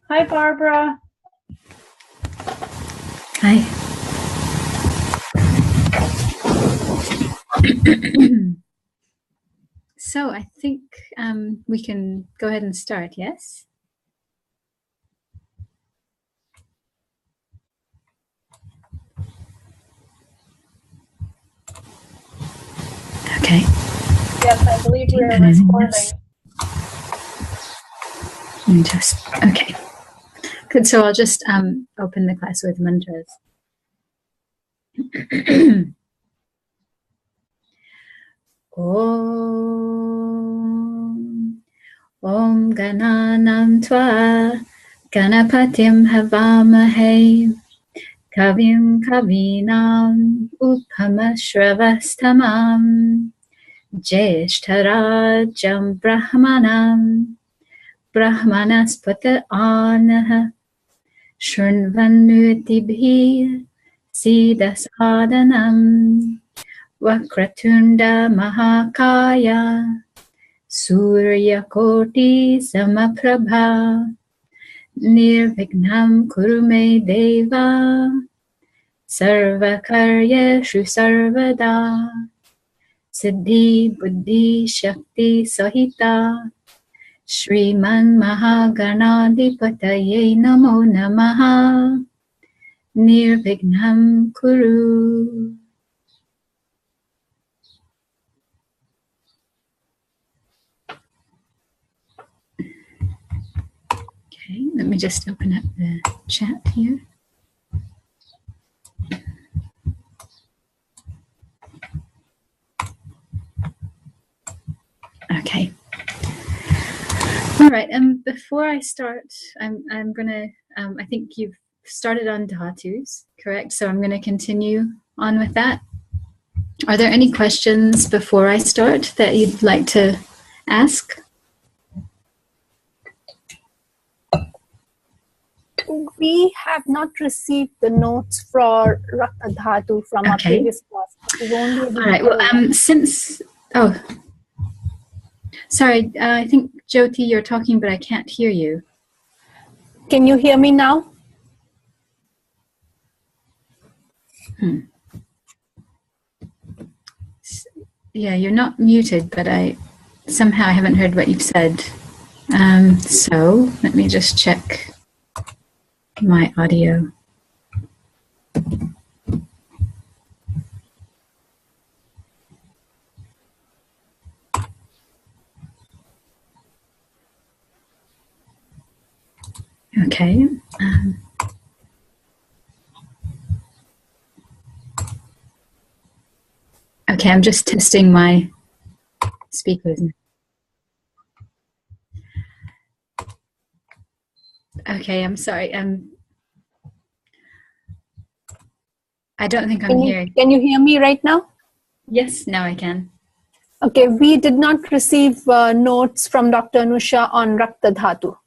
Hi, Barbara. Hi. So I think we can go ahead and start, yes? Okay. Yes, I believe we are recording. Okay. Good, so I'll just open the class with mantras. Om Gananam Tva Ganapatim Havamahe Kavim Kavinam Upamashravastamam Jeshtarajam Brahmanam Brahmanaspata Anaha Shunvanutibhi Sidasadanam Vakratunda Mahakaya Surya Koti Samaprabha Nirvignam Kurume Deva Sarvakaryeshu Sarvada Siddhi Buddhi Shakti Sahita Shriman Mahaganadipataye Namo Namaha Nirvignam Kuru. Okay, let me just open up the chat here. Okay. All right. Before I start, I'm gonna. I think you've started on Dhatus, correct? So I'm gonna continue on with that. Are there any questions before I start that you'd like to ask? We have not received the notes for Rakta Dhatu from our previous class. All right. Well, sorry. I think Jyoti, you're talking, but I can't hear you. Can you hear me now? Yeah, you're not muted, but I haven't heard what you've said. So let me just check my audio. Okay. Okay, I'm just testing my speakers. Okay, I'm sorry. I don't think I'm hearing. Can you hear me right now? Yes, now I can. Okay, we did not receive notes from Dr. Anusha on Rakta Dhatu.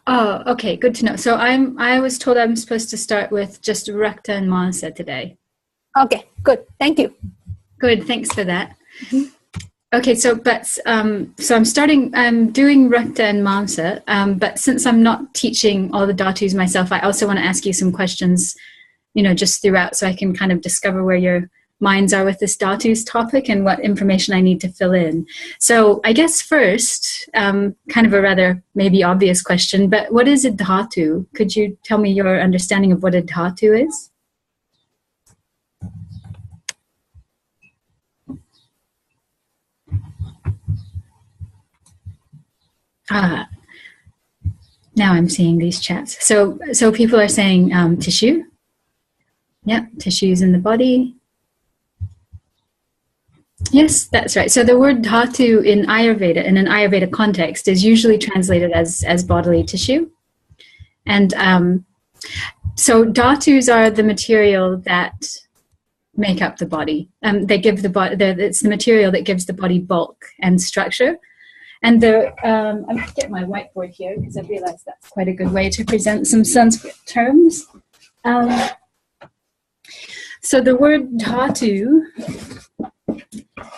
Oh, okay, good to know. So I was told I'm supposed to start with just Rakta and Mamsa today. Okay, good. Thank you. Good, thanks for that. Mm-hmm. Okay, so I'm doing Rakta and Mamsa, but since I'm not teaching all the Dhatus myself, I also want to ask you some questions, just throughout, so I can kind of discover where your minds are with this Dhatus topic and what information I need to fill in. So I guess first, kind of a rather maybe obvious question, but what is a Dhatu? Could you tell me your understanding of what a Dhatu is? Now I'm seeing these chats. So people are saying tissue. Yep, tissues in the body. Yes, that's right. So the word dhatu in Ayurveda, in an Ayurveda context, is usually translated as bodily tissue. And so dhatus are the material that make up the body. They give the body. It's the material that gives the body bulk and structure. And I'm going to get my whiteboard here because I realized that's quite a good way to present some Sanskrit terms. So the word dhatu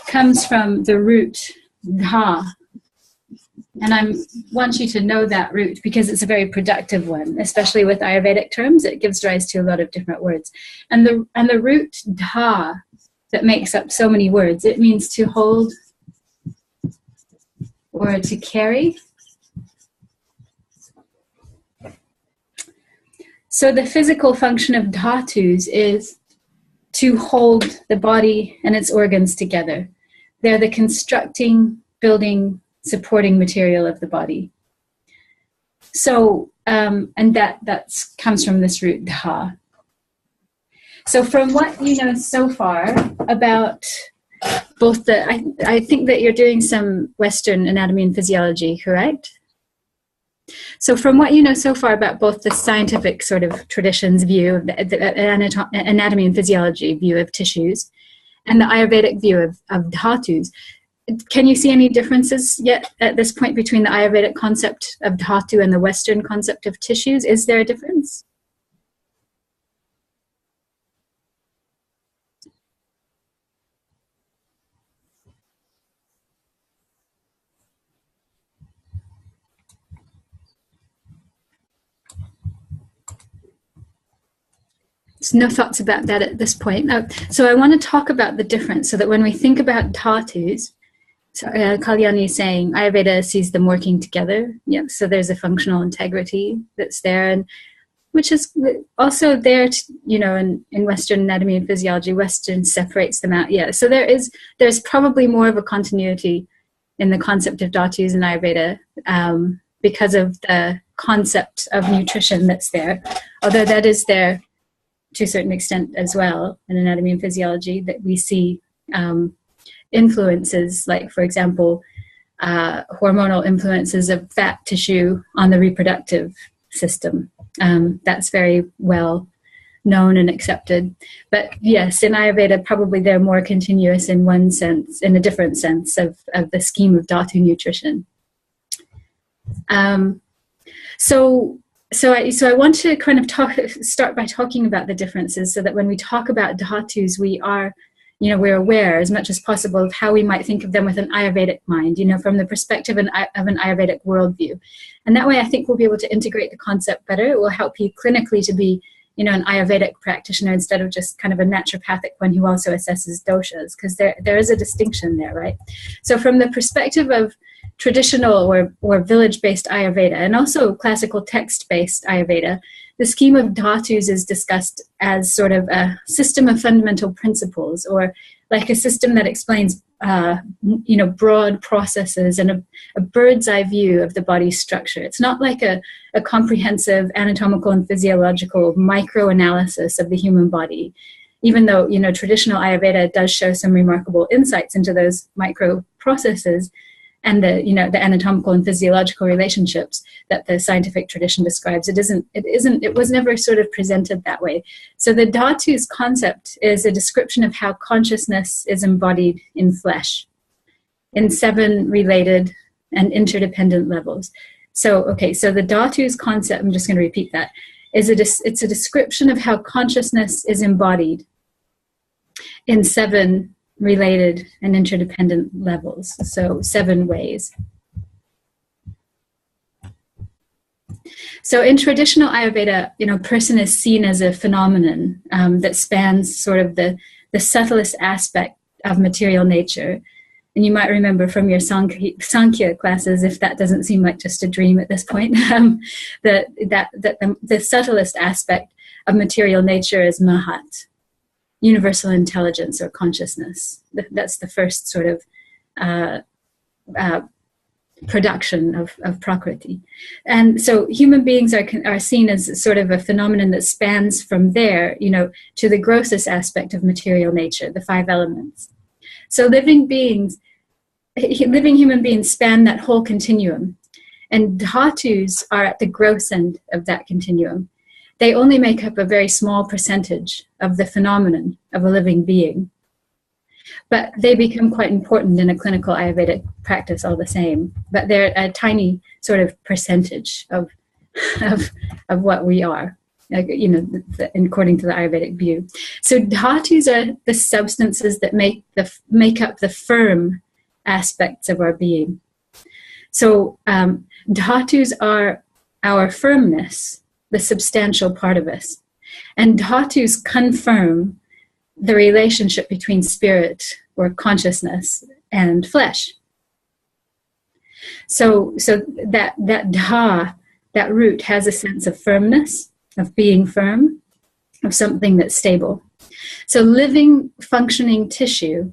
comes from the root dha, And I want you to know that root because it's a very productive one, especially with Ayurvedic terms. It gives rise to a lot of different words. And the root dha that makes up so many words, it means to hold or to carry. So the physical function of dhatus is to hold the body and its organs together. They're the constructing, building, supporting material of the body. So, and that comes from this root dha. So from what you know so far about both I think that you're doing some Western anatomy and physiology, correct? So from what you know so far about both the scientific sort of traditions view of the anatomy and physiology view of tissues and the Ayurvedic view of dhatus, can you see any differences yet at this point between the Ayurvedic concept of dhatu and the Western concept of tissues? Is there a difference? So no thoughts about that at this point. So I want to talk about the difference so that when we think about dhatus, so Kalyani is saying Ayurveda sees them working together. Yeah, so there's a functional integrity that's there, and which is also there, you know, in Western anatomy and physiology. Western separates them out. Yeah, so there's probably more of a continuity in the concept of dhatus in Ayurveda because of the concept of nutrition that's there, although that is there to a certain extent as well in anatomy and physiology, that we see influences, like, for example, hormonal influences of fat tissue on the reproductive system. That's very well known and accepted. But yes, in Ayurveda, probably they're more continuous in one sense, in a different sense of the scheme of dhatu nutrition. So I want to kind of start by talking about the differences so that when we talk about dhatus, we're aware as much as possible of how we might think of them with an Ayurvedic mind, you know, from the perspective of an Ayurvedic worldview. And that way I think we'll be able to integrate the concept better. It will help you clinically to be, you know, an Ayurvedic practitioner instead of just kind of a naturopathic one who also assesses doshas, because there is a distinction there, right? So from the perspective of traditional or village-based Ayurveda and also classical text-based Ayurveda, the scheme of dhatus is discussed as sort of a system of fundamental principles, or like a system that explains broad processes and a bird's eye view of the body's structure. It's not like a comprehensive anatomical and physiological microanalysis of the human body, even though, you know, traditional Ayurveda does show some remarkable insights into those micro processes and the anatomical and physiological relationships that the scientific tradition describes. It was never sort of presented that way. So the dhatus concept is a description of how consciousness is embodied in flesh in 7 related and interdependent levels. So the dhatus concept, I'm just going to repeat that, it's a description of how consciousness is embodied in 7 related and interdependent levels, so 7 ways. So in traditional Ayurveda, you know, person is seen as a phenomenon that spans sort of the subtlest aspect of material nature. And you might remember from your Sankhya classes, if that doesn't seem like just a dream at this point, that the subtlest aspect of material nature is Mahat, universal intelligence or consciousness. That's the first sort of production of Prakriti. And so human beings are seen as sort of a phenomenon that spans from there, you know, to the grossest aspect of material nature, the 5 elements. So living human beings span that whole continuum. And dhatus are at the gross end of that continuum. They only make up a very small percentage of the phenomenon of a living being. But they become quite important in a clinical Ayurvedic practice all the same. But they're a tiny sort of percentage of what we are, you know, according to the Ayurvedic view. So dhatus are the substances that make up the firm aspects of our being. So dhatus are our firmness, the substantial part of us. And dhatus confirm the relationship between spirit or consciousness and flesh. So that dha, that root, has a sense of firmness, of being firm, of something that's stable. So living, functioning tissue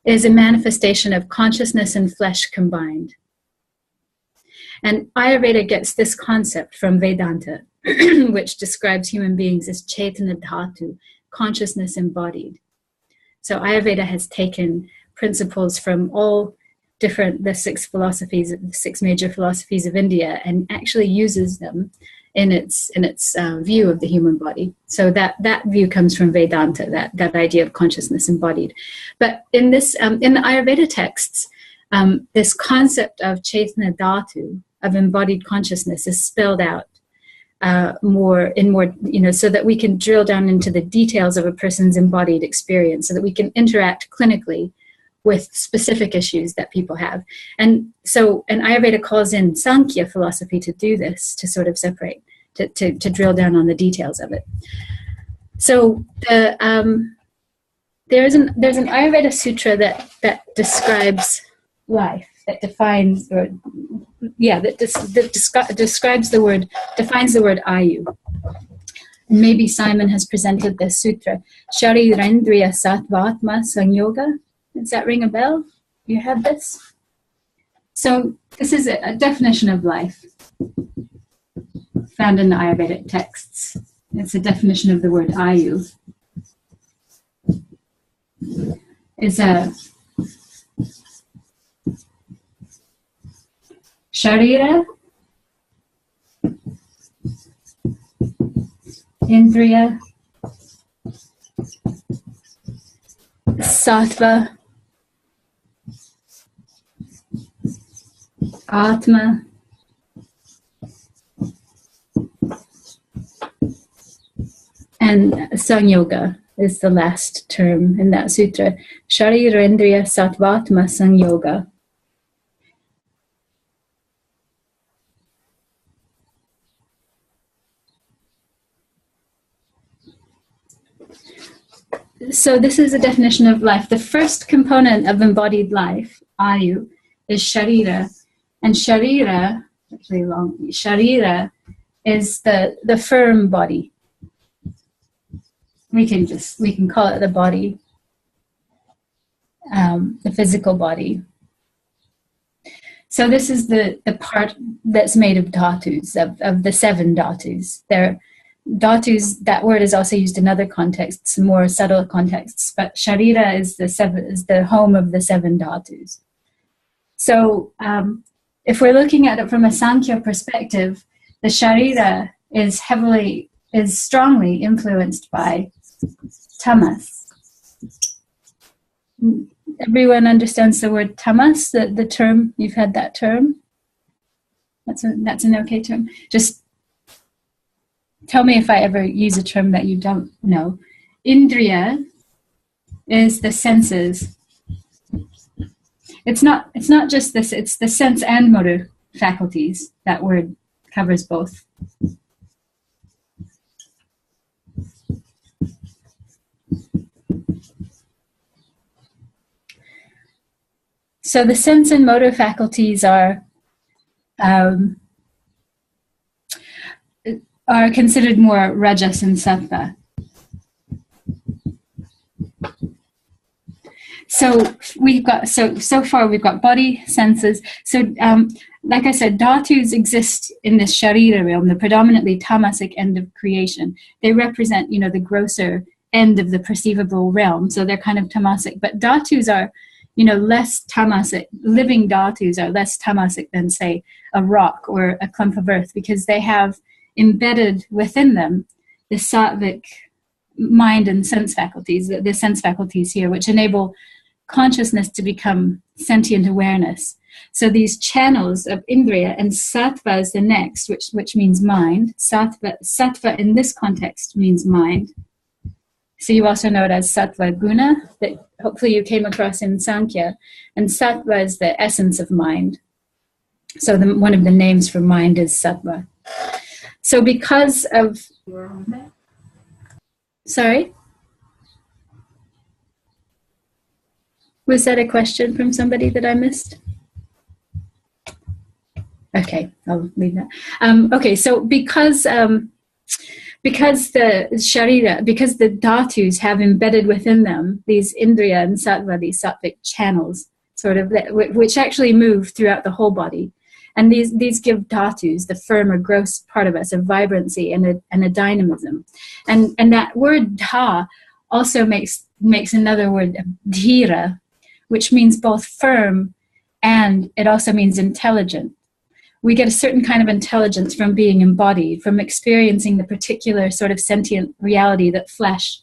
is a manifestation of consciousness and flesh combined. And Ayurveda gets this concept from Vedanta, which describes human beings as Chaitana Dhatu, consciousness embodied. So Ayurveda has taken principles from all the six major philosophies of India, and actually uses them in its view of the human body. So that view comes from Vedanta, that idea of consciousness embodied. But in the Ayurveda texts, this concept of Chaitana Dhatu, of embodied consciousness, is spelled out more, so that we can drill down into the details of a person's embodied experience, so that we can interact clinically with specific issues that people have. And Ayurveda calls in Sankhya philosophy to do this, to sort of separate, to drill down on the details of it. So there's an Ayurveda sutra that describes life, that defines, describes the word, defines the word ayu. Maybe Simon has presented this sutra, Sharirendriya Sattvatma Sanyoga. Does that ring a bell? You have this? So this is a definition of life found in the Ayurvedic texts. It's a definition of the word ayu. Is a Sharira, Indriya, Sattva, Atma, and Sanyoga is the last term in that sutra. Sharirendriya Sattvatma Sanyoga. So this is a definition of life. The first component of embodied life, ayu, is sharira. And sharira, actually long, sharira is the firm body. We can call it the body, the physical body. So this is the part that's made of dhatus, of the seven dhatus. Dhatus, that word is also used in other contexts, more subtle contexts, but sharira is the home of the seven dhatus. So if we're looking at it from a Sankhya perspective, the sharira is strongly influenced by tamas. Everyone understands the word tamas, the term, you've had that term? That's an okay term. Just tell me if I ever use a term that you don't know. Indriya is the senses. It's not just this, it's the sense and motor faculties. That word covers both. So the sense and motor faculties are considered more rajas and sattva. So so far we've got body, senses. So like I said, dhatus exist in this sharira realm, the predominantly tamasic end of creation. They represent, the grosser end of the perceivable realm. So they're kind of tamasic. But dhatus are, less tamasic. Living dhatus are less tamasic than, say, a rock or a clump of earth, because they have embedded within them the sattvic mind and sense faculties, the sense faculties here, which enable consciousness to become sentient awareness. So these channels of indriya, and sattva is the next, which means mind. Sattva in this context means mind. So you also know it as sattva guna, that hopefully you came across in Sankhya. And sattva is the essence of mind. So one of the names for mind is sattva. So because of... Sorry? Was that a question from somebody that I missed? Okay, I'll leave that. Okay, so because the sharira, because the dhatus have embedded within them these indriya and sattva, these sattvic channels, sort of, which actually move throughout the whole body. And these give dhatus, the firm or gross part of us, a vibrancy and a dynamism. And that word dha also makes another word, dhira, which means both firm and it also means intelligent. We get a certain kind of intelligence from being embodied, from experiencing the particular sort of sentient reality that flesh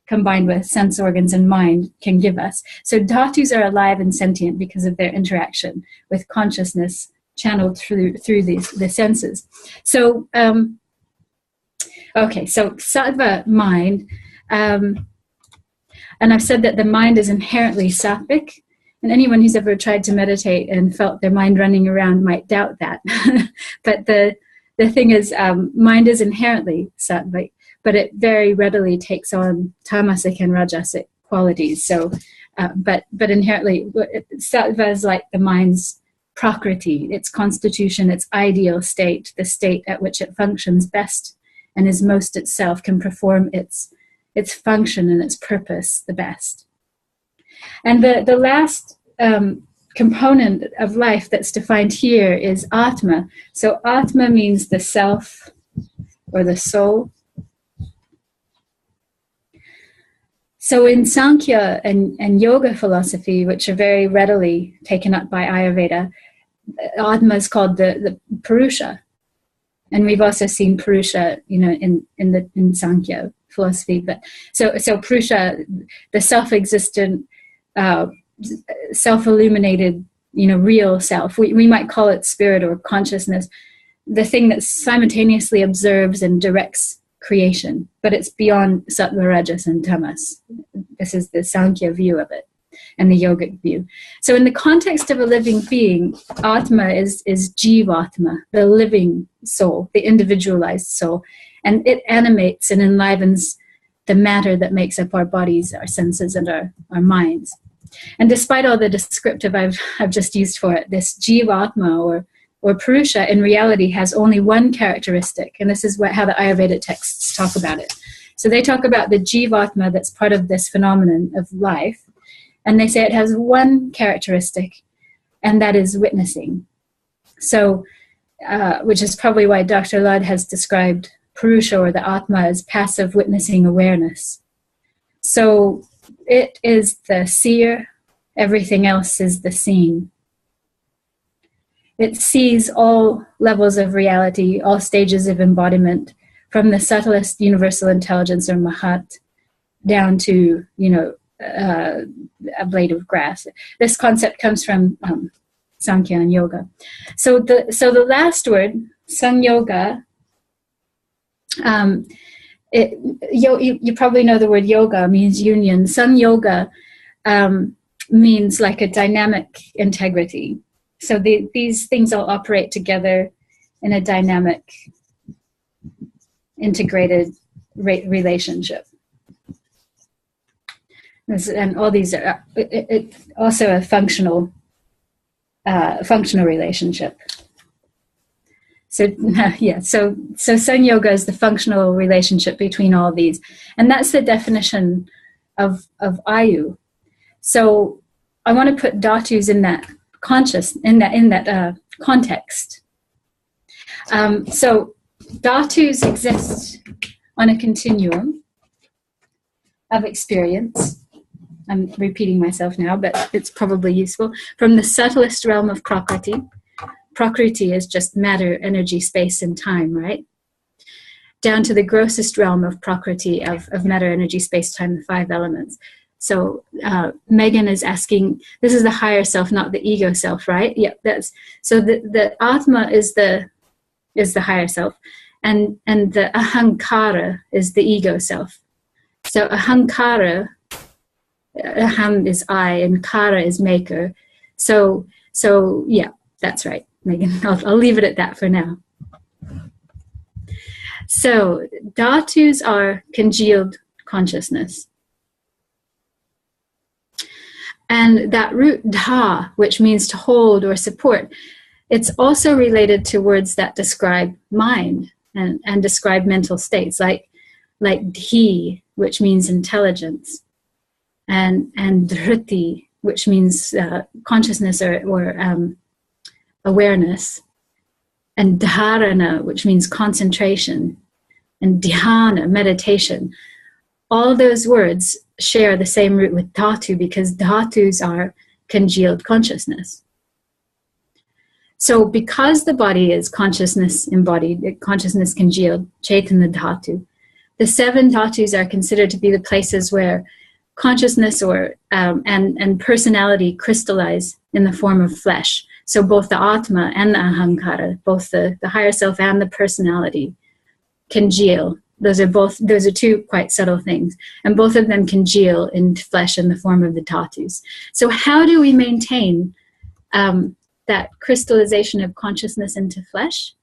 combined with sense organs and mind can give us. So dhatus are alive and sentient because of their interaction with consciousness channeled through the senses. So, okay, so sattva, mind, and I've said that the mind is inherently sattvic, and anyone who's ever tried to meditate and felt their mind running around might doubt that. But the thing is, mind is inherently sattvic, but it very readily takes on tamasic and rajasic qualities. So, but inherently, sattva is like the mind's prakriti, its constitution, its ideal state, the state at which it functions best and is most itself, can perform its function and its purpose the best. And the last component of life that's defined here is atma. So atma means the self or the soul. So in Sankhya and yoga philosophy, which are very readily taken up by Ayurveda, atma is called the Purusha. And we've also seen Purusha, in Sankhya philosophy. But so Purusha, the self-existent, self-illuminated, real self. We might call it spirit or consciousness, the thing that simultaneously observes and directs creation, but it's beyond sattva, rajas, and tamas. This is the Sankhya view of it and the yogic view. So in the context of a living being, atma is jivatma, the living soul, the individualized soul, and it animates and enlivens the matter that makes up our bodies, our senses, and our minds. And despite all the descriptive I've just used for it, this jivatma or Purusha in reality has only one characteristic, and this is how the Ayurvedic texts talk about it. So they talk about the jivatma that's part of this phenomenon of life, and they say it has one characteristic, and that is witnessing. So, which is probably why Dr. Ludd has described Purusha or the Atma as passive witnessing awareness. So it is the seer, everything else is the seen. It sees all levels of reality, all stages of embodiment, from the subtlest universal intelligence or mahat down to, a blade of grass. This concept comes from Sankhya and yoga. So the last word, sanyoga, you probably know the word yoga means union. Sanyoga means like a dynamic integrity. So these things all operate together in a dynamic, integrated relationship. And all these are also a functional relationship. So so sanyoga is the functional relationship between all these, and that's the definition of ayu. So I want to put dhatus in that context. So dhatus exist on a continuum of experience. I'm repeating myself now, but it's probably useful. From the subtlest realm of prakriti. Prakriti is just matter, energy, space, and time, right? Down to the grossest realm of prakriti, of matter, energy, space, time, the five elements. So Megan is asking, this is the higher self, not the ego self, right? Yeah, that's so. The Atma is the higher self, and the ahankara is the ego self. So ahankara, aham is I, and kara is maker. So yeah, that's right. Megan. I'll leave it at that for now. So dhatus are congealed consciousness. And that root dha, which means to hold or support, it's also related to words that describe mind and describe mental states, like dhi, which means intelligence, and dhriti, which means consciousness or awareness, and dharana, which means concentration, and dhyana, meditation. All those words share the same root with dhatu because dhatus are congealed consciousness. So because the body is consciousness embodied, consciousness congealed, chaitana dhatu, the 7 dhatus are considered to be the places where consciousness or and personality crystallize in the form of flesh. So both the atma and the ahankara, both the higher self and the personality, congeal. Those are 2 quite subtle things, and both of them congeal in flesh in the form of the dhatus. So how do we maintain that crystallization of consciousness into flesh?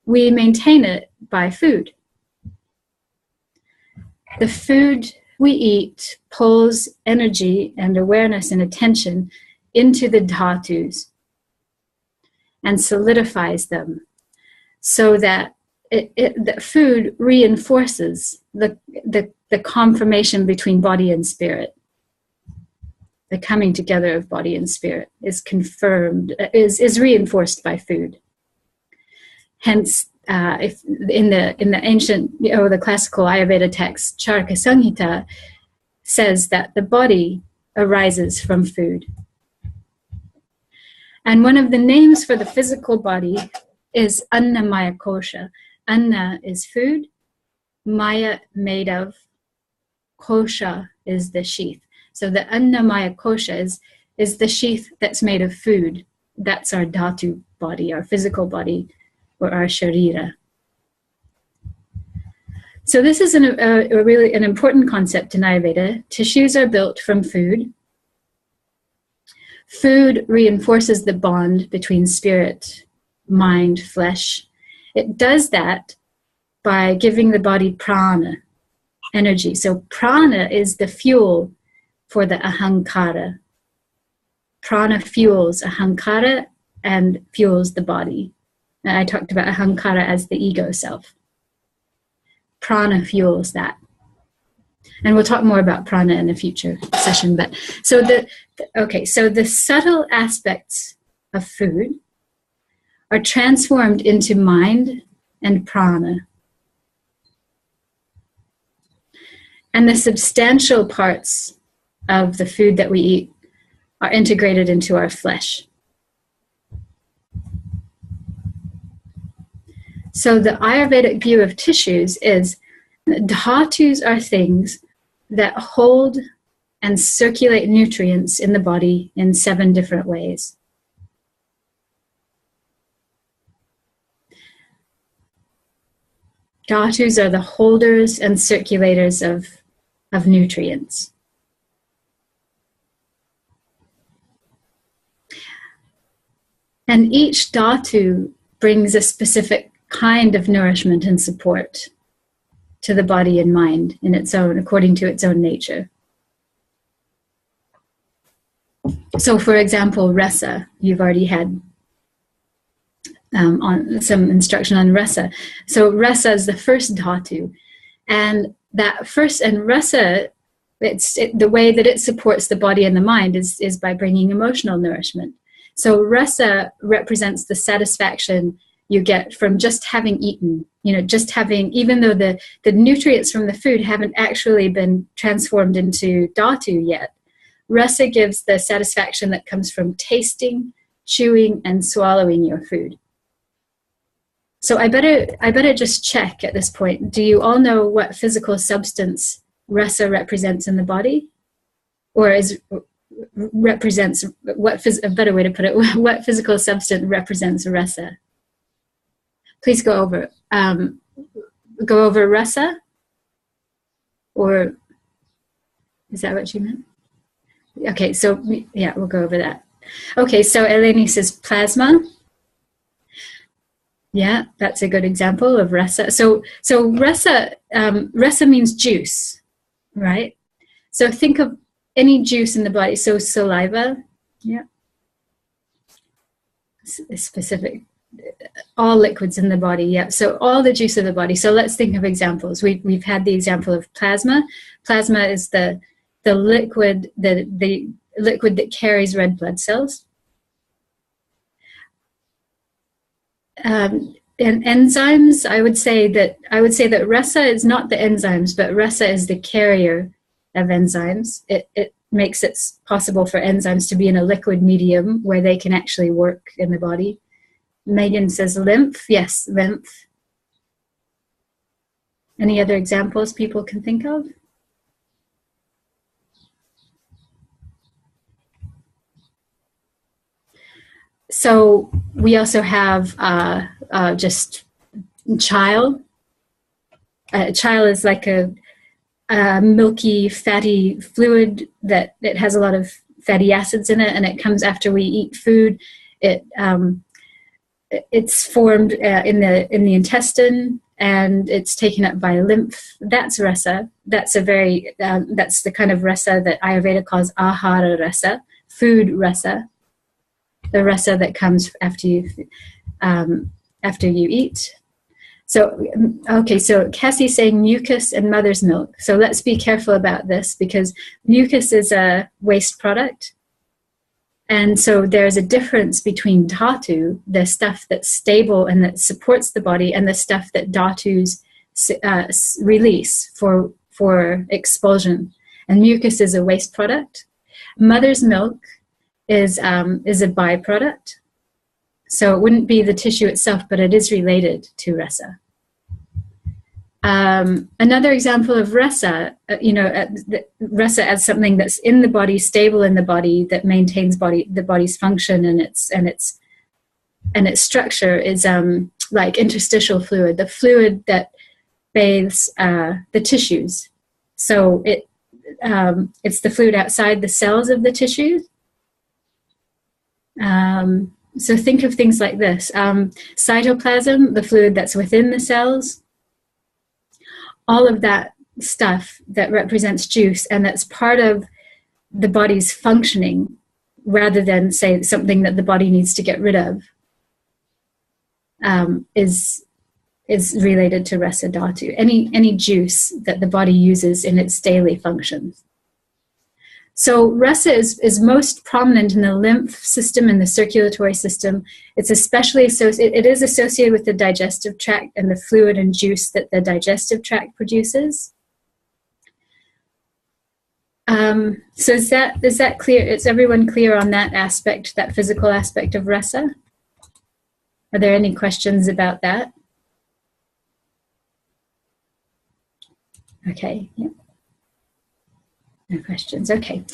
We maintain it by food. The food we eat pulls energy and awareness and attention into the dhatus and solidifies them so that that food reinforces the confirmation between body and spirit. The coming together of body and spirit is confirmed, is reinforced by food. Hence, if in the ancient or the classical Ayurveda text, Charaka Samhita says that the body arises from food. And one of the names for the physical body is Annamaya Kosha. Anna is food, Maya made of, Kosha is the sheath. So the Annamaya Kosha is the sheath that's made of food. That's our dhatu body, our physical body, or our sharira. So this is a really an important concept in Ayurveda. Tissues are built from food. Food reinforces the bond between spirit, mind, flesh. It does that by giving the body prana, energy. So prana is the fuel for the ahankara. Prana fuels ahankara and fuels the body. And I talked about ahankara as the ego self. Prana fuels that. And we'll talk more about prana in a future session. But so the subtle aspects of food are transformed into mind and prana. And the substantial parts of the food that we eat are integrated into our flesh. So the Ayurvedic view of tissues is dhatus are things that hold and circulate nutrients in the body in 7 different ways. Dhatus are the holders and circulators of nutrients. And each dhatu brings a specific kind of nourishment and support to the body and mind in its own, according to its own nature. So for example, rasa, you've already had on some instruction on rasa. So rasa is the first dhatu, and that first, and rasa, the way that it supports the body and the mind is by bringing emotional nourishment. So rasa represents the satisfaction you get from just having eaten, just having, even though the nutrients from the food haven't actually been transformed into dhatu yet, rasa gives the satisfaction that comes from tasting, chewing, and swallowing your food. So I better just check at this point. Do you all know what physical substance rasa represents in the body? Or represents, a better way to put it, what physical substance represents rasa? Please go over rasa? Or is that what you meant? Okay, so yeah, we'll go over that. Okay, so Eleni says plasma. Yeah, that's a good example of rasa. So rasa means juice, right? So think of any juice in the body. So saliva, yeah, specific, all liquids in the body. Yeah, so all the juice of the body. So let's think of examples. We've had the example of plasma. Plasma is the liquid, the liquid that carries red blood cells. And enzymes, I would say that rasa is not the enzymes, but rasa is the carrier of enzymes. It makes it possible for enzymes to be in a liquid medium where they can actually work in the body. Megan says lymph. Yes, lymph. Any other examples people can think of? So we also have just chyle. Chyle is like a milky, fatty fluid that it has a lot of fatty acids in it, and it comes after we eat food. It's formed in the intestine, and it's taken up by lymph. That's rasa. That's that's the kind of rasa that Ayurveda calls ahara rasa, food rasa. The rasa that comes after you eat. So, okay, so Cassie's saying mucus and mother's milk. So let's be careful about this, because mucus is a waste product. And so there's a difference between dhatu, the stuff that's stable and that supports the body, and the stuff that dhatus release for expulsion. And mucus is a waste product. Mother's milk is a byproduct. So it wouldn't be the tissue itself, but it is related to rasa. Another example of rasa, rasa as something that's in the body, stable in the body, that maintains the body's function and its structure, is like interstitial fluid, the fluid that bathes the tissues. So it's the fluid outside the cells of the tissues. So think of things like this. Cytoplasm, the fluid that's within the cells, all of that stuff that represents juice and that's part of the body's functioning, rather than, say, something that the body needs to get rid of, is related to rasa dhatu. Any juice that the body uses in its daily functions. So rasa is most prominent in the lymph system and the circulatory system. It's especially it is associated with the digestive tract and the fluid and juice that the digestive tract produces. So is that clear? Is everyone clear on that aspect, that physical aspect of rasa? Are there any questions about that? Okay. Yeah. No questions. Okay.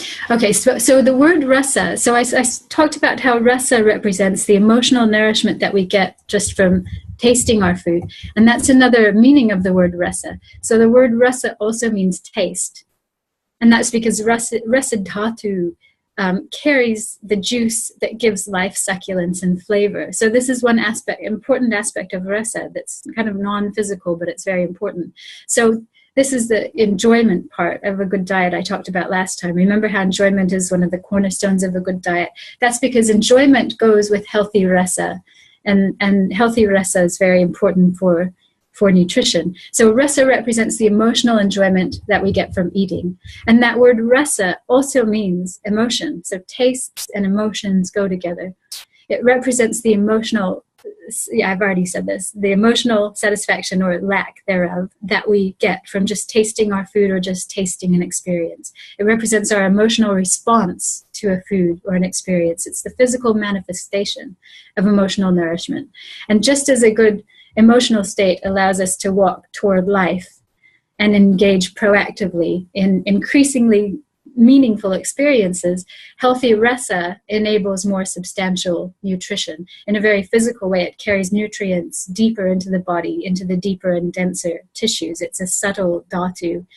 So the word rasa. So I talked about how rasa represents the emotional nourishment that we get just from tasting our food, and that's another meaning of the word rasa. So the word rasa also means taste, and that's because rasa dhatu carries the juice that gives life, succulence, and flavor. So this is one important aspect of rasa that's kind of non-physical, but it's very important. So this is the enjoyment part of a good diet I talked about last time. Remember how enjoyment is one of the cornerstones of a good diet? That's because enjoyment goes with healthy rasa, and healthy rasa is very important for nutrition. So rasa represents the emotional enjoyment that we get from eating. And that word rasa also means emotion. So tastes and emotions go together. It represents the emotional, I've already said this, the emotional satisfaction or lack thereof that we get from just tasting our food or just tasting an experience. It represents our emotional response to a food or an experience. It's the physical manifestation of emotional nourishment. And just as a good emotional state allows us to walk toward life and engage proactively in increasingly meaningful experiences, healthy rasa enables more substantial nutrition. In a very physical way, it carries nutrients deeper into the body, into the deeper and denser tissues. It's a subtle dhatu.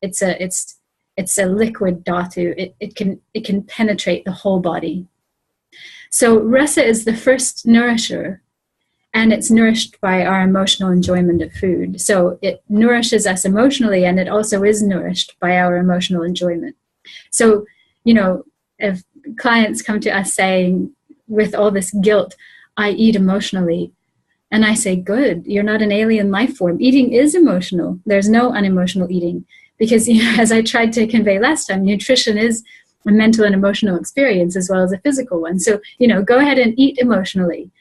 It's a liquid dhatu. It can penetrate the whole body. So rasa is the first nourisher, and it's nourished by our emotional enjoyment of food. So it nourishes us emotionally, and it also is nourished by our emotional enjoyment. So, you know, if clients come to us saying, with all this guilt, I eat emotionally, and I say, good, you're not an alien life form. Eating is emotional. There's no unemotional eating, because, you know, as I tried to convey last time, nutrition is a mental and emotional experience as well as a physical one. So, you know, go ahead and eat emotionally.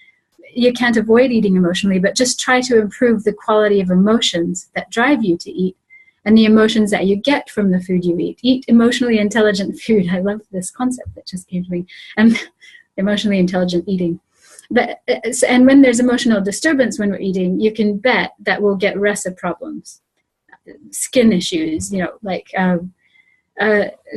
You can't avoid eating emotionally, but just try to improve the quality of emotions that drive you to eat and the emotions that you get from the food you eat. Eat emotionally intelligent food. I love this concept that just came to me. Emotionally intelligent eating. But, and when there's emotional disturbance when we're eating, you can bet that we'll get rasa problems, skin issues, you know, like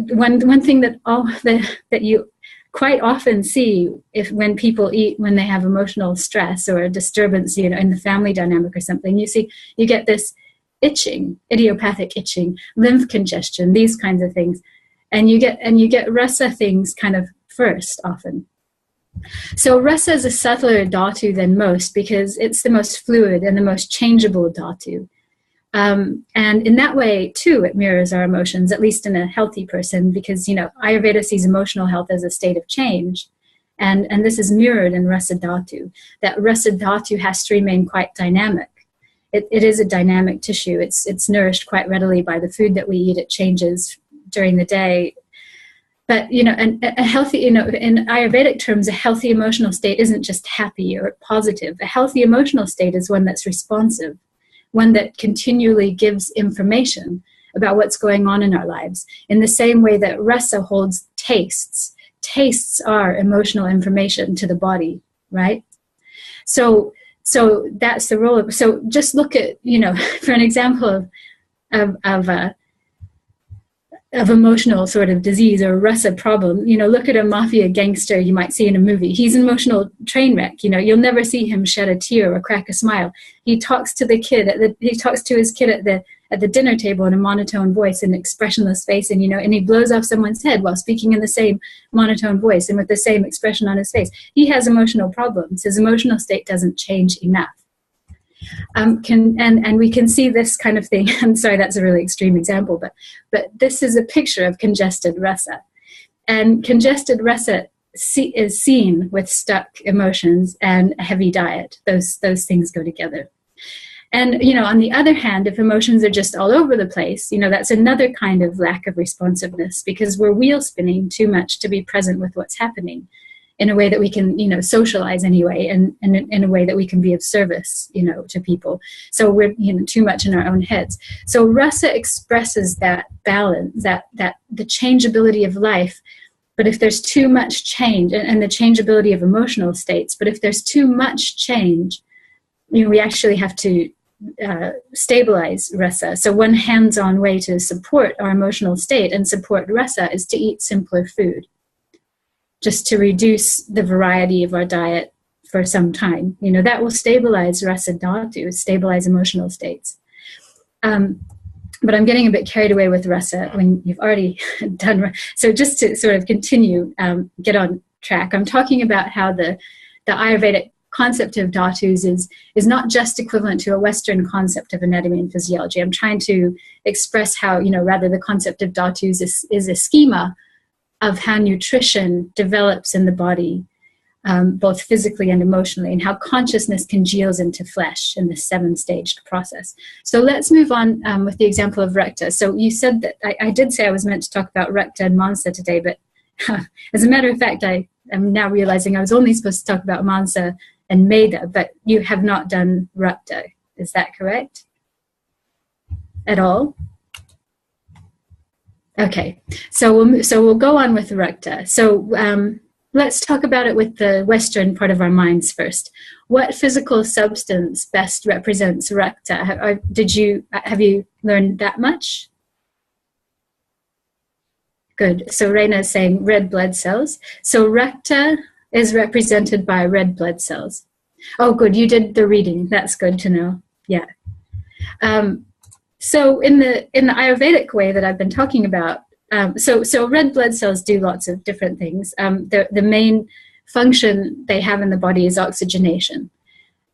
one thing that you quite often see when people eat, when they have emotional stress or a disturbance, you know, in the family dynamic or something, you get this itching, idiopathic itching, lymph congestion, these kinds of things. And you get rasa things kind of first often. So rasa is a subtler dhatu than most because it's the most fluid and the most changeable dhatu. And in that way, too, it mirrors our emotions, at least in a healthy person, because, you know, Ayurveda sees emotional health as a state of change. And this is mirrored in rasa dhatu. That rasa dhatu has to remain quite dynamic. It is a dynamic tissue. It's nourished quite readily by the food that we eat. It changes during the day. But, you know, a healthy, you know, in Ayurvedic terms, a healthy emotional state isn't just happy or positive. A healthy emotional state is one that's responsive, one that continually gives information about what's going on in our lives. In the same way that rasa holds tastes. Tastes are emotional information to the body, right? So that's the role of, so just look at, you know, for an example of emotional sort of disease or rasa problem, you know, look at a mafia gangster you might see in a movie. He's an emotional train wreck. You know, you'll never see him shed a tear or crack a smile. He talks to his kid at the dinner table in a monotone voice and expressionless face, and, you know, and he blows off someone's head while speaking in the same monotone voice and with the same expression on his face. He has emotional problems. His emotional state doesn't change enough. And we can see this kind of thing. I'm sorry, that's a really extreme example, but this is a picture of congested rasa. And congested rasa is seen with stuck emotions and a heavy diet. Those things go together. And, you know, on the other hand, if emotions are just all over the place, you know, that's another kind of lack of responsiveness, because we're wheel spinning too much to be present with what's happening in a way that we can, you know, socialize anyway, and in a way that we can be of service, you know, to people. So we're, you know, too much in our own heads. So rasa expresses that balance, that the changeability of life. But if there's too much change, and the changeability of emotional states, but if there's too much change, you know, we actually have to stabilize rasa. So one hands-on way to support our emotional state and support rasa is to eat simpler food, just to reduce the variety of our diet for some time. You know, that will stabilize rasa dhatu, stabilize emotional states. But I'm getting a bit carried away with rasa when you've already done. So just to sort of continue, get on track, I'm talking about how the Ayurvedic concept of dhatus is not just equivalent to a Western concept of anatomy and physiology. I'm trying to express how, you know, rather the concept of dhatus is a schema of how nutrition develops in the body, both physically and emotionally, and how consciousness congeals into flesh in this 7-staged process. So let's move on with the example of Rakta. So you said that, I did say I was meant to talk about Rakta and Mamsa today, but as a matter of fact, I am now realizing I was only supposed to talk about Mamsa and Medha, but you have not done Rakta. Is that correct? At all? Okay, so we'll go on with Rakta. So let's talk about it with the Western part of our minds first. What physical substance best represents Rakta? Have you learned that much? Good. So Reina is saying red blood cells. So Rakta is represented by red blood cells. Oh, good. You did the reading. That's good to know. Yeah. So in the Ayurvedic way that I've been talking about, so red blood cells do lots of different things. The main function they have in the body is oxygenation.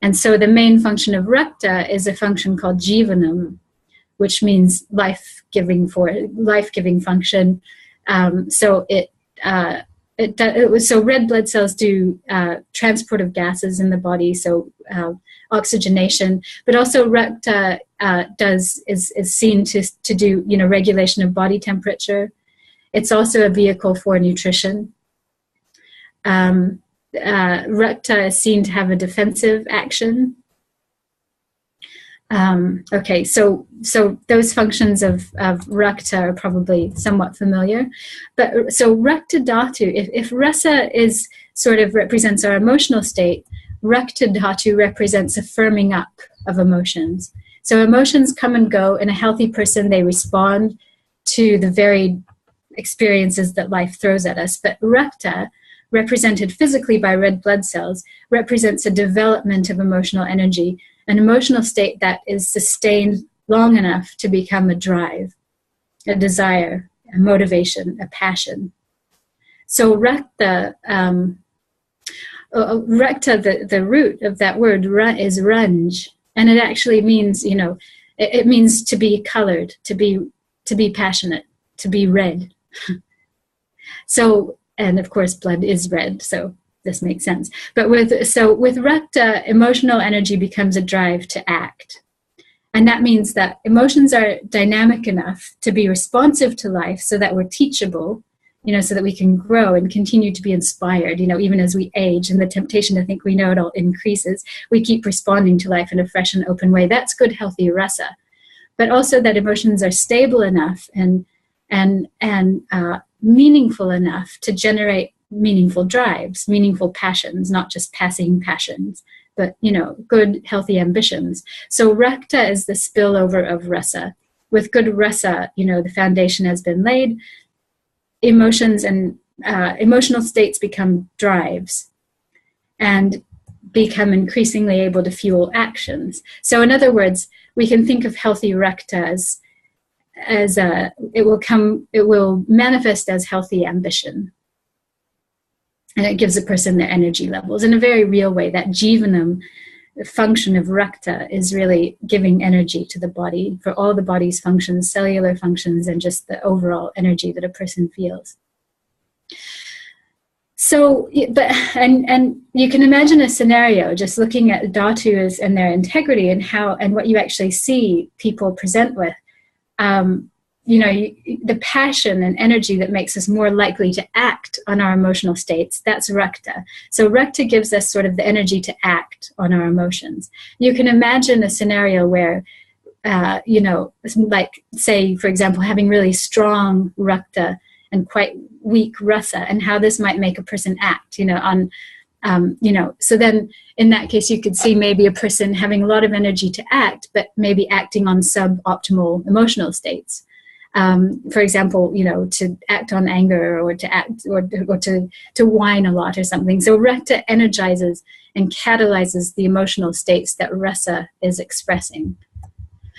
And so the main function of Rakta is a function called Jivanam, which means life-giving function. So so red blood cells do transport of gases in the body, so oxygenation, but also Rakta is seen to do regulation of body temperature. It's also a vehicle for nutrition. Rakta is seen to have a defensive action. Okay, so those functions of Rakta are probably somewhat familiar. But so Rakta Dhatu, if Rasa is sort of represents our emotional state, Rakta Dhatu represents a firming up of emotions. So emotions come and go. In a healthy person, they respond to the varied experiences that life throws at us. But Rakta, represented physically by red blood cells, represents a development of emotional energy, an emotional state that is sustained long enough to become a drive, a desire, a motivation, a passion. So Rakta, the root of that word is ranj, and it actually means, it means to be colored, to be passionate, to be red. So, and of course blood is red, so this makes sense. But with Rakta, emotional energy becomes a drive to act. And that means that emotions are dynamic enough to be responsive to life so that we're teachable, so that we can grow and continue to be inspired, even as we age and the temptation to think we know it all increases. We keep responding to life in a fresh and open way. That's good, healthy rasa. But also that emotions are stable enough and meaningful enough to generate meaningful drives, meaningful passions, not just passing passions, but, good, healthy ambitions. So Rakta is the spillover of rasa. With good rasa, the foundation has been laid. Emotions and emotional states become drives and become increasingly able to fuel actions. So in other words, we can think of healthy Rakta as it will manifest as healthy ambition. And it gives a person their energy levels in a very real way. That jivanam function of Rakta is really giving energy to the body for all the body's functions, cellular functions, and just the overall energy that a person feels. So, and you can imagine a scenario just looking at dhatus and their integrity and what you actually see people present with. The passion and energy that makes us more likely to act on our emotional states, that's Rakta. So Rakta gives us sort of the energy to act on our emotions. You can imagine a scenario where, like, say, for example, having really strong Rakta and quite weak Rasa, and how this might make a person act, so then in that case, you could see maybe a person having a lot of energy to act, but maybe acting on suboptimal emotional states. For example, to act on anger or to act or to whine a lot or something. So Rakta energizes and catalyzes the emotional states that Rasa is expressing.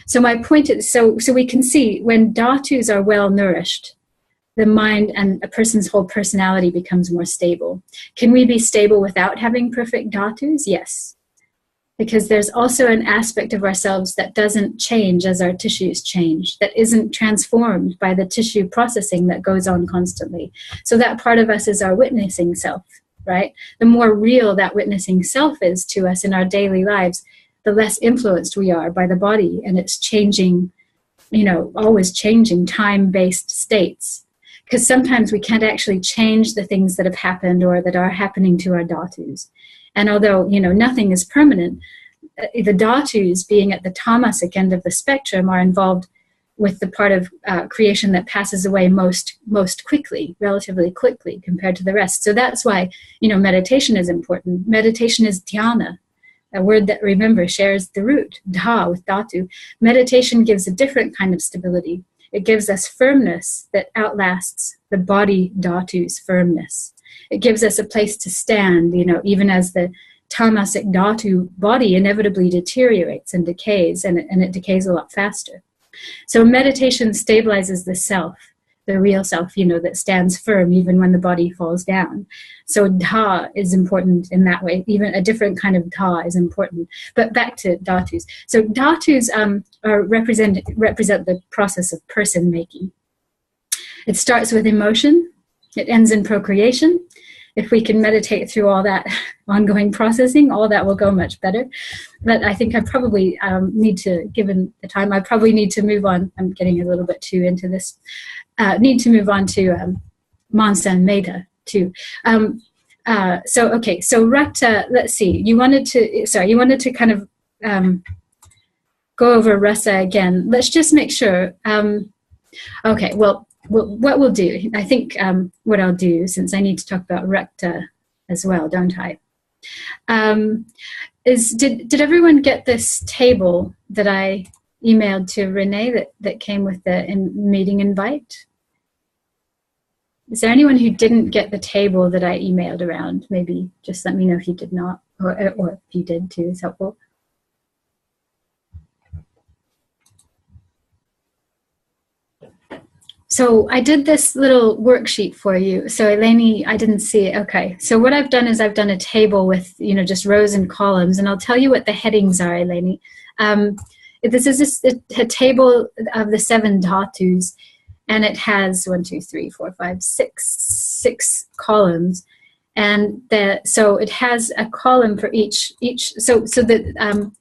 So my point is, so we can see when dhatus are well nourished, the mind and a person's whole personality becomes more stable. Can we be stable without having perfect dhatus? Yes. Because there's also an aspect of ourselves that doesn't change as our tissues change, that isn't transformed by the tissue processing that goes on constantly. So that part of us is our witnessing self, right? The more real that witnessing self is to us in our daily lives, the less influenced we are by the body and its changing, always changing time-based states. Because sometimes we can't actually change the things that have happened or that are happening to our dhatus. And although, nothing is permanent, the dhatus, being at the tamasic end of the spectrum, are involved with the part of creation that passes away most quickly, relatively quickly compared to the rest. So that's why, meditation is important. Meditation is dhyana, a word that, remember, shares the root, dha with dhatu. Meditation gives a different kind of stability. It gives us firmness that outlasts the body dhatu's firmness. It gives us a place to stand, even as the tamasic dhatu body inevitably deteriorates and decays, and it decays a lot faster. So meditation stabilizes the self the real self, you know, that stands firm even when the body falls down. So Dha is important in that way. Even a different kind of Dha is important. But back to Dhatus. So Dhatus represent the process of person making. It starts with emotion. It ends in procreation. If we can meditate through all that ongoing processing, all that will go much better. But I think I probably need to, given the time, I probably need to move on. I'm getting a little bit too into this. Need to move on to Mamsa and Medha too. So Rakta, let's see. You wanted to kind of go over rasa again. Let's just make sure. Okay, well, what we'll do, I think what I'll do, since I need to talk about Rakta as well, don't I? Did everyone get this table that I emailed to Renee that came with the meeting invite? Is there anyone who didn't get the table that I emailed around? Maybe just let me know if you did not, or if you did too, is helpful. So I did this little worksheet for you. So Eleni, I didn't see it. Okay. So what I've done is I've done a table with, you know, just rows and columns, and I'll tell you what the headings are, Eleni. This is just a table of the 7 dhatus, and it has 6 columns, and so it has a column for each. So that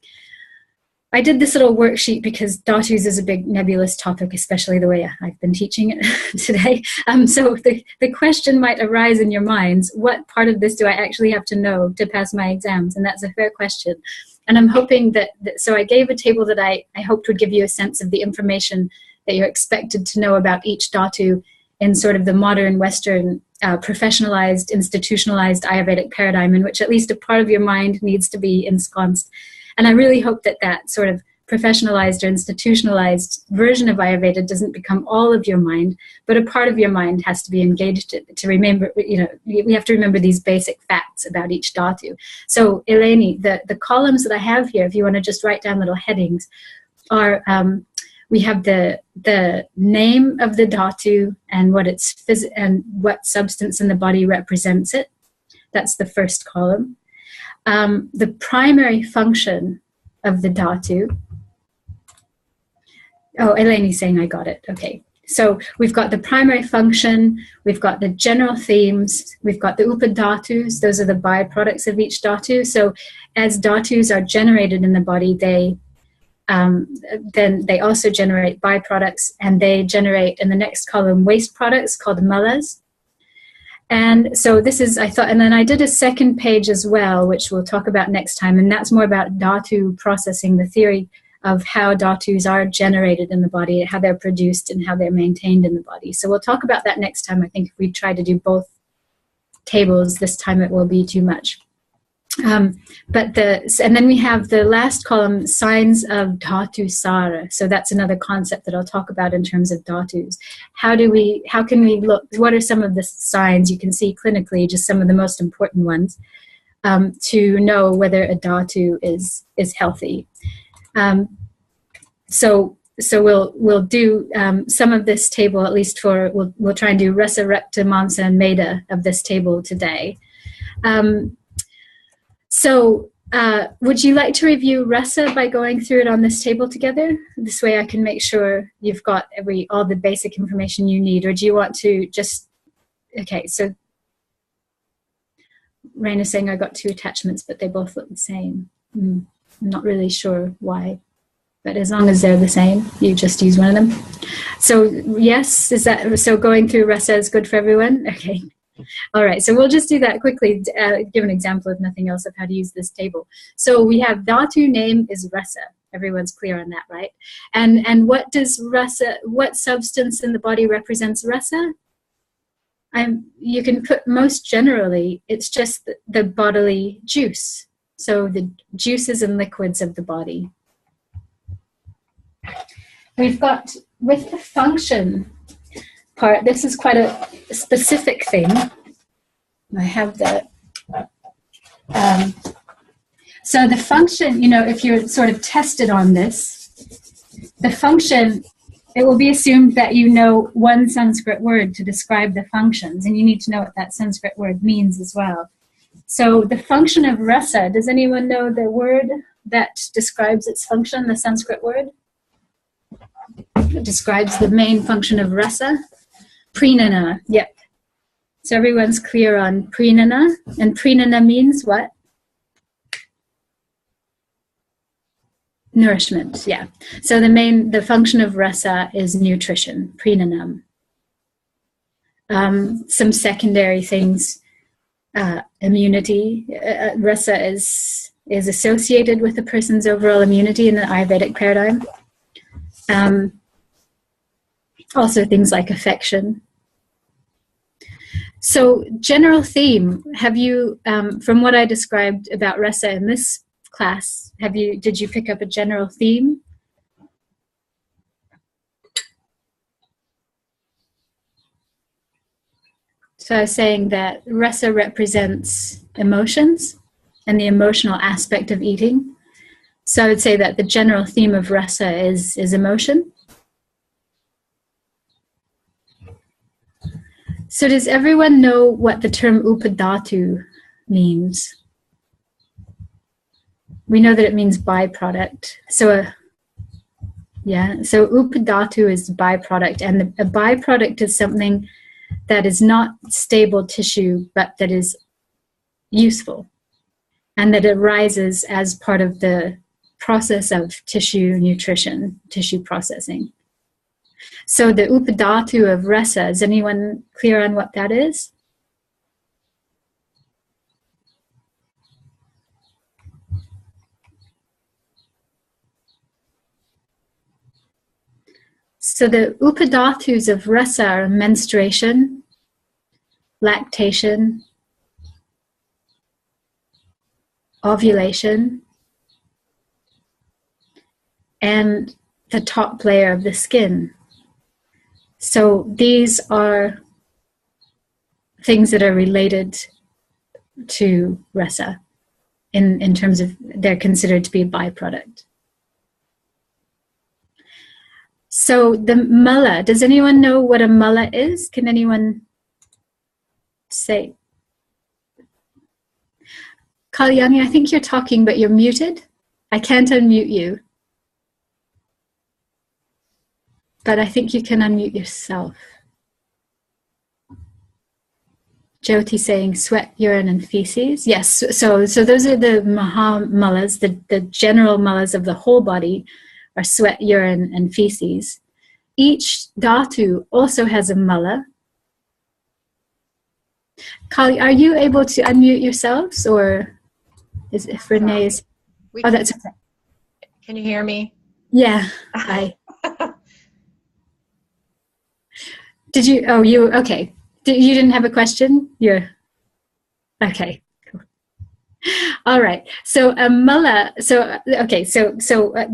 I did this little worksheet because Dhatus is a big nebulous topic, especially the way I've been teaching it today. So the question might arise in your minds: what part of this do I actually have to know to pass my exams? And that's a fair question. And I'm hoping that so I gave a table that I hoped would give you a sense of the information that you're expected to know about each dhatu in sort of the modern Western professionalized, institutionalized Ayurvedic paradigm, in which at least a part of your mind needs to be ensconced. And I really hope that sort of professionalized or institutionalized version of Ayurveda doesn't become all of your mind, but a part of your mind has to be engaged to remember, you know, we have to remember these basic facts about each dhatu. So Eleni, the columns that I have here, if you want to just write down little headings, are we have the name of the dhatu and what and what substance in the body represents it. That's the first column. The primary function of the dhatu. Oh, Eleni's saying I got it. Okay. So we've got the primary function, we've got the general themes, we've got the upadhatus. Those are the byproducts of each dhatu. So as dhatus are generated in the body, then they also generate byproducts, and they generate in the next column waste products called malas. And so this is, I thought, and then I did a second page as well, which we'll talk about next time, and that's more about dhatu processing, the theory of how dhatus are generated in the body, how they're produced and how they're maintained in the body. So we'll talk about that next time. I think if we try to do both tables this time, it will be too much. And then we have the last column, signs of dhatu sara. So that's another concept that I'll talk about in terms of dhatus. How can we look, what are some of the signs you can see clinically, just some of the most important ones, to know whether a dhatu is healthy. So we'll do some of this table, at least we'll try and do rasa, rakta, mamsa, and medha of this table today. Would you like to review rasa by going through it on this table together? This way I can make sure you've got all the basic information you need, or do you want to just, okay, so Raina's saying I got 2 attachments, but they both look the same. I'm not really sure why, but as long as they're the same, you just use one of them. So yes, so going through rasa is good for everyone? Okay. All right, so we'll just do that quickly, give an example, if nothing else, of how to use this table. So we have dhatu name is rasa. Everyone's clear on that, right? And what does rasa, what substance in the body represents rasa? You can put, most generally, it's just the bodily juice. So the juices and liquids of the body. We've got, with the function part, this is quite a specific thing. I have the, so the function, you know, if you're sort of tested on this, the function it will be assumed that you know one Sanskrit word to describe the functions, and you need to know what that Sanskrit word means as well. So the function of rasa, does anyone know the word that describes its function, the Sanskrit word? It describes the main function of rasa? Prinana, yep. So everyone's clear on prinana, and prinana means what? Nourishment, yeah. So the function of rasa is nutrition, prinanam. Some secondary things, immunity. Rasa is associated with a person's overall immunity in the Ayurvedic paradigm. Also things like affection. So general theme, have you, from what I described about rasa in this class, did you pick up a general theme? So I was saying that rasa represents emotions and the emotional aspect of eating. So I would say that the general theme of rasa is emotion. So does everyone know what the term upadhatu means? We know that it means byproduct. So upadhatu is byproduct, and a byproduct is something that is not stable tissue, but that is useful, and that arises as part of the process of tissue nutrition, tissue processing. So the upadhatu of rasa, is anyone clear on what that is? So the upadhatus of rasa are menstruation, lactation, ovulation, and the top layer of the skin. So these are things that are related to rasa in terms of they're considered to be a byproduct. So the mala, does anyone know what a mala is? Can anyone say? Kalyani, I think you're talking, but you're muted. I can't unmute you. But I think you can unmute yourself. Jyoti saying sweat, urine, and feces. Yes, so those are the maha malas, the general malas of the whole body are sweat, urine, and feces. Each dhatu also has a mala. Kali, are you able to unmute yourselves, or is if Renee is? Oh, that's okay. Can you hear me? Yeah. Hi. Did you? Oh, you okay? You didn't have a question? You're okay. All right. So mala. So okay. So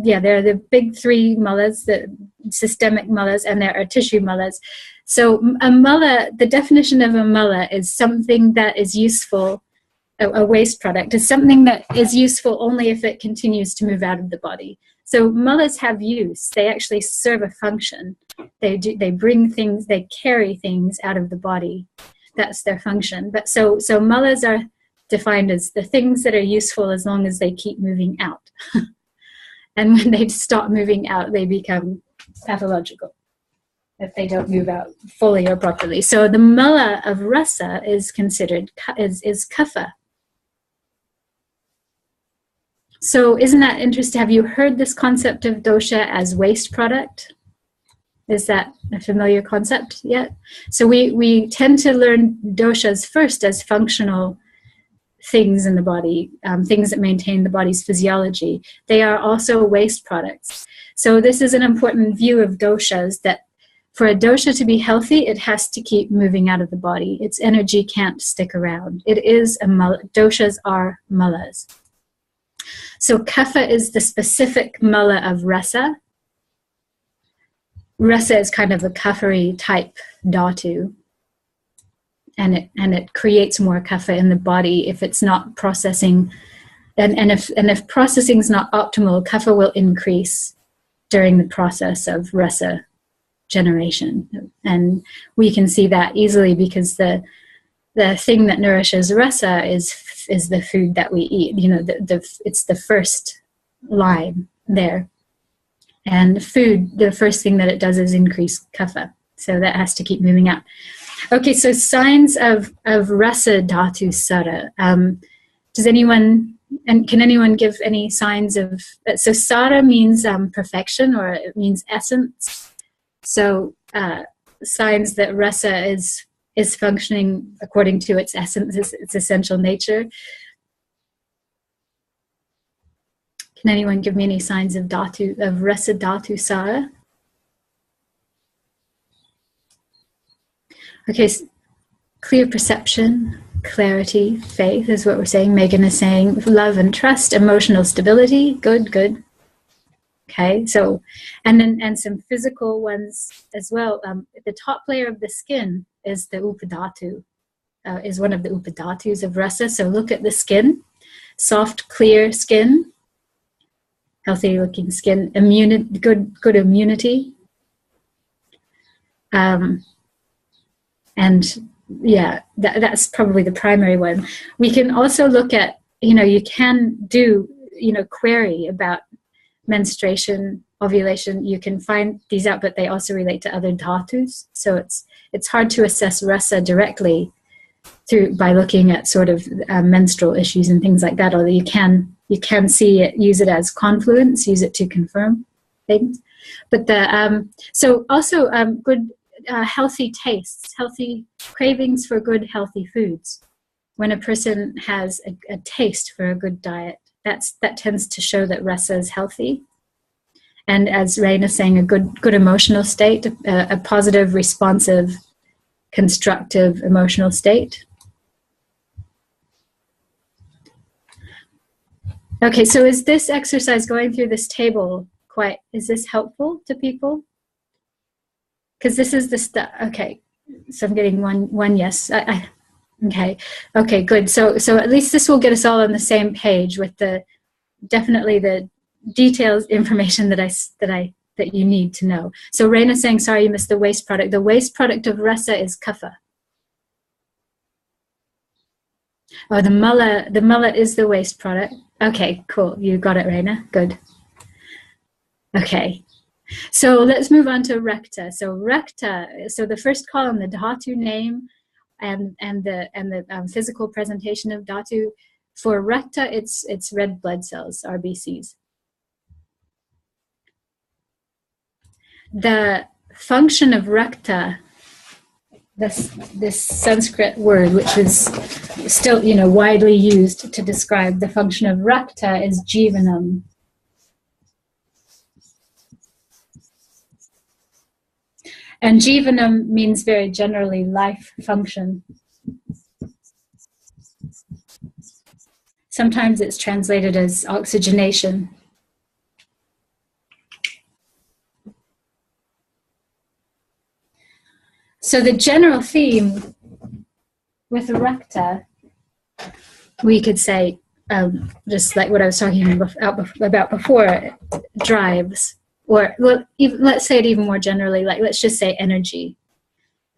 there are the big three mullahs, the systemic mullahs, and there are tissue mullahs. So a mullah, the definition of a mullah is something that is useful. A waste product is something that is useful only if it continues to move out of the body. So mullahs have use. They actually serve a function. They bring things. They carry things out of the body. That's their function. But so mullahs are defined as the things that are useful as long as they keep moving out. And when they stop moving out, they become pathological if they don't move out fully or properly. So the mala of rasa is considered is kapha. So isn't that interesting? Have you heard this concept of dosha as waste product? Is that a familiar concept yet? So we tend to learn doshas first as functional things in the body, things that maintain the body's physiology. They are also waste products. So this is an important view of doshas, that for a dosha to be healthy, it has to keep moving out of the body. Its energy can't stick around. It is doshas are malas. So kapha is the specific mala of rasa. Rasa is kind of a kapha-y type dhatu. And it creates more kapha in the body if it's not processing, and if processing is not optimal, kapha will increase during the process of rasa generation. And we can see that easily because the thing that nourishes rasa is the food that we eat. You know, it's the first line there. And food, the first thing that it does is increase kapha. So that has to keep moving up. Okay, so signs of rasa dhatu sara. Does anyone, and can anyone give any signs of, so sara means perfection, or it means essence. So signs that rasa is functioning according to its essence, its essential nature. Can anyone give me any signs of dhatu, of rasa dhatu sara? Okay, clear perception, clarity, faith is what we're saying. Megan is saying love and trust, emotional stability. Good, good. Okay, so, and some physical ones as well. The top layer of the skin is the upadhatu, is one of the upadhatus of rasa. So look at the skin, soft, clear skin, healthy looking skin, good immunity. And yeah, that's probably the primary one. We can also look at, you can do, query about menstruation, ovulation. You can find these out, but they also relate to other dhatus. So it's hard to assess rasa directly by looking at sort of menstrual issues and things like that. Although you can see it, use it as confluence, use it to confirm things. But so also good. Healthy tastes, healthy cravings for good, healthy foods. When a person has a taste for a good diet, that tends to show that rasa is healthy. And as Raina is saying, a good emotional state, a positive, responsive, constructive emotional state. Okay, so is this exercise going through this table is this helpful to people? Because this is the stuff. Okay, so I'm getting one yes. Okay, good. So at least this will get us all on the same page with definitely the details information that you need to know. So Raina's saying, sorry, you missed the waste product. The waste product of rasa is kapha. Oh, the mala is the waste product. Okay, cool. You got it, Raina. Good. Okay. So let's move on to recta. So recta, so the first column, the dhatu name and the physical presentation of dhatu. For recta, it's red blood cells, RBCs. The function of recta, this Sanskrit word, which is still widely used to describe the function of recta, is jivanam. And jivanam means very generally life function. Sometimes it's translated as oxygenation. So the general theme with recta, we could say, just like what I was talking about before, drives. Or let's say it even more generally, like let's just say energy,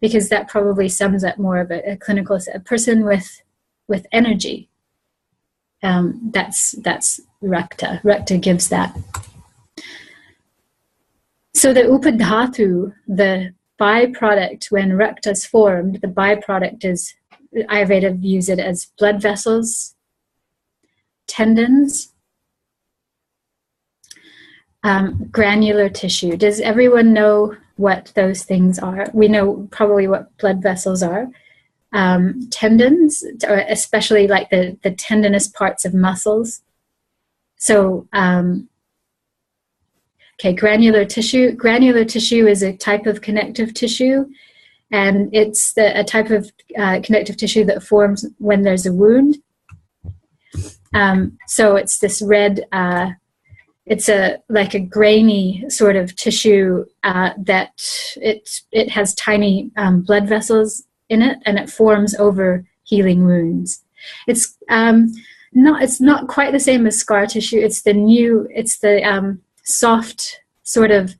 because that probably sums up more of a clinical person with energy. That's recta. Recta gives that. So the upadhatu, the byproduct, when recta is formed, the byproduct is, Ayurveda views it as blood vessels, tendons, granular tissue. Does everyone know what those things are? We know probably what blood vessels are. Tendons, especially like the tendinous parts of muscles. So, okay, granular tissue. Granular tissue is a type of connective tissue, and it's a type of connective tissue that forms when there's a wound. So it's this red, it's like a grainy sort of tissue that it has tiny blood vessels in it, and it forms over healing wounds. It's not quite the same as scar tissue. It's the soft sort of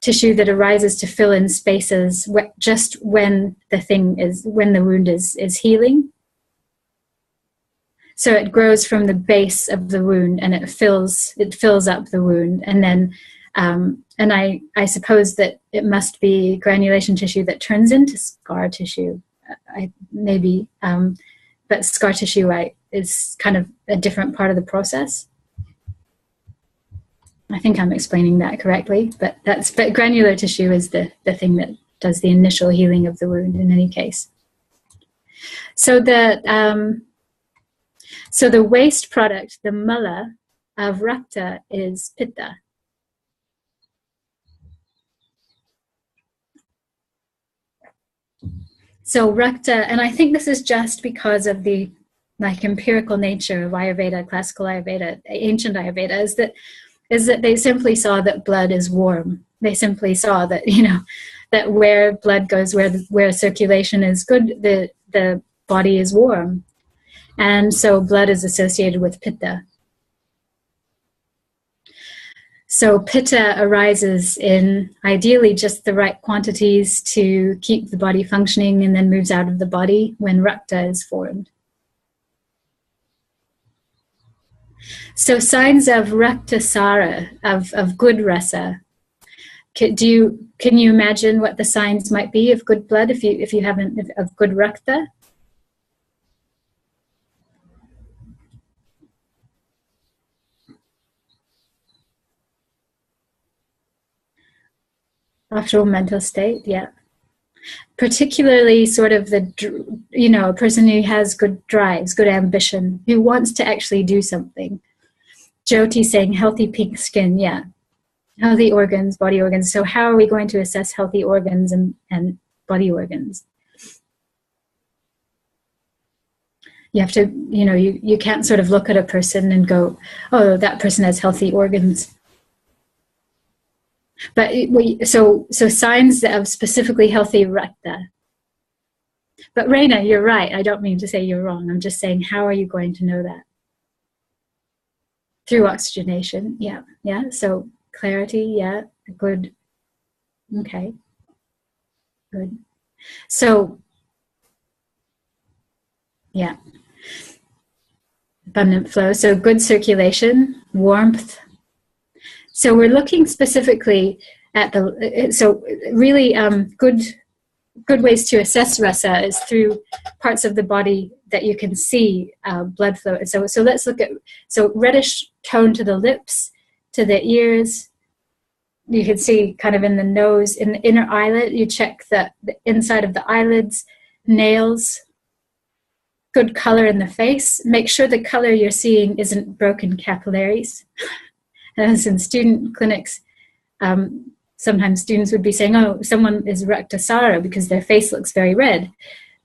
tissue that arises to fill in spaces just when the wound is healing. So it grows from the base of the wound and it fills up the wound, and then and I suppose that it must be granulation tissue that turns into scar tissue, but scar tissue is kind of a different part of the process. I think I'm explaining that correctly, but granular tissue is the thing that does the initial healing of the wound in any case. So the waste product, the mala of rakta, is pitta. So rakta, and I think this is just because of the empirical nature of Ayurveda, classical Ayurveda, ancient Ayurveda, is that they simply saw that blood is warm. They simply saw that, that where blood goes, where circulation is good, the body is warm. And so blood is associated with pitta. So pitta arises in ideally just the right quantities to keep the body functioning, and then moves out of the body when rakta is formed. So signs of raktasara, of good rasa. Can you imagine what the signs might be of good blood if you haven't, of good rakta? Optimal mental state, yeah. Particularly sort of a person who has good drives, good ambition, who wants to actually do something. Jyoti saying healthy pink skin, yeah. Healthy organs, body organs. So how are we going to assess healthy organs and body organs? You have to, you can't sort of look at a person and go, oh, that person has healthy organs. But so signs of specifically healthy rakta. But Reina, you're right. I don't mean to say you're wrong. I'm just saying, how are you going to know that? Through oxygenation, yeah. So clarity, yeah, good. Okay, good. So, yeah, abundant flow. So good circulation, warmth. So we're looking specifically at really good ways to assess rasa is through parts of the body that you can see blood flow. So let's look at, reddish tone to the lips, to the ears. You can see kind of in the nose, in the inner eyelid, you check the inside of the eyelids, nails, good color in the face. Make sure the color you're seeing isn't broken capillaries. As in student clinics, sometimes students would be saying, oh, someone is raktasara because their face looks very red.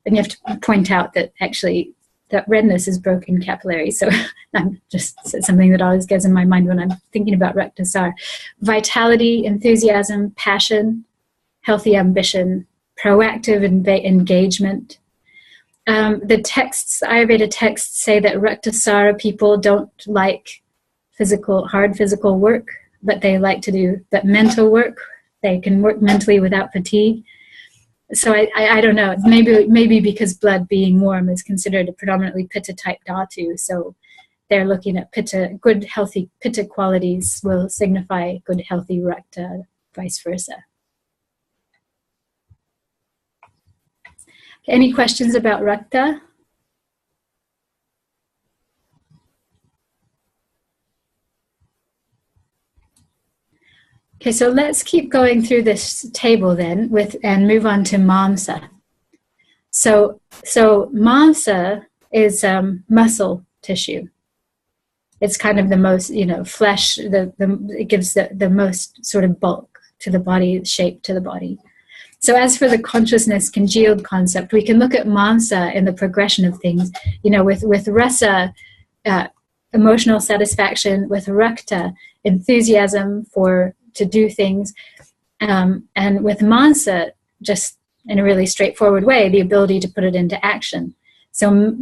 And you have to point out that actually that redness is broken capillaries. So I'm just something that always goes in my mind when I'm thinking about raktasara. Vitality, enthusiasm, passion, healthy ambition, proactive engagement. The Ayurveda texts say that raktasara people don't like hard physical work, but they like to do that mental work. They can work mentally without fatigue. So I don't know. Maybe because blood being warm is considered a predominantly pitta type dhatu. So they're looking at pitta, good healthy pitta qualities will signify good healthy rakta, vice versa. Any questions about rakta? Okay, so let's keep going through this table then and move on to Mamsa. So Mamsa is muscle tissue. It's kind of the most, flesh, it gives the most sort of bulk to the body, shape to the body. So as for the consciousness congealed concept, we can look at Mamsa in the progression of things, with rasa, emotional satisfaction, with rakta, enthusiasm to do things, and with mansa, just in a really straightforward way, the ability to put it into action. So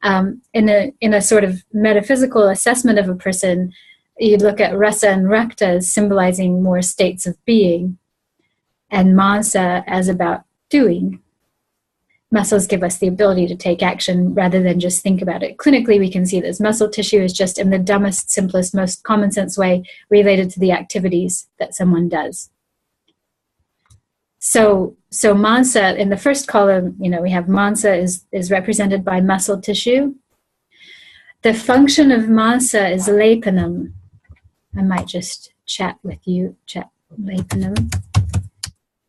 in a sort of metaphysical assessment of a person, you look at rasa and rakta as symbolizing more states of being, and mansa as about doing. Muscles give us the ability to take action rather than just think about it. Clinically, we can see this. Muscle tissue is just, in the dumbest, simplest, most common sense way, related to the activities that someone does. So mansa, in the first column, we have mansa is represented by muscle tissue. The function of mansa is lepanam. I might just chat with you, lepanam.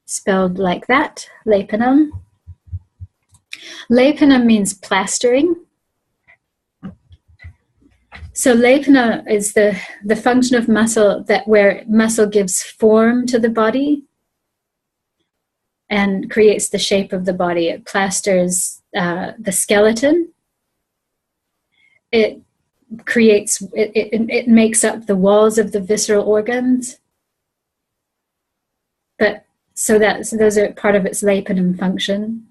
Spelled like that, lepanam. Lepanam means plastering. So lepana is the function of muscle where muscle gives form to the body and creates the shape of the body. It plasters the skeleton. It creates, it makes up the walls of the visceral organs. But so those are part of its lepanam function.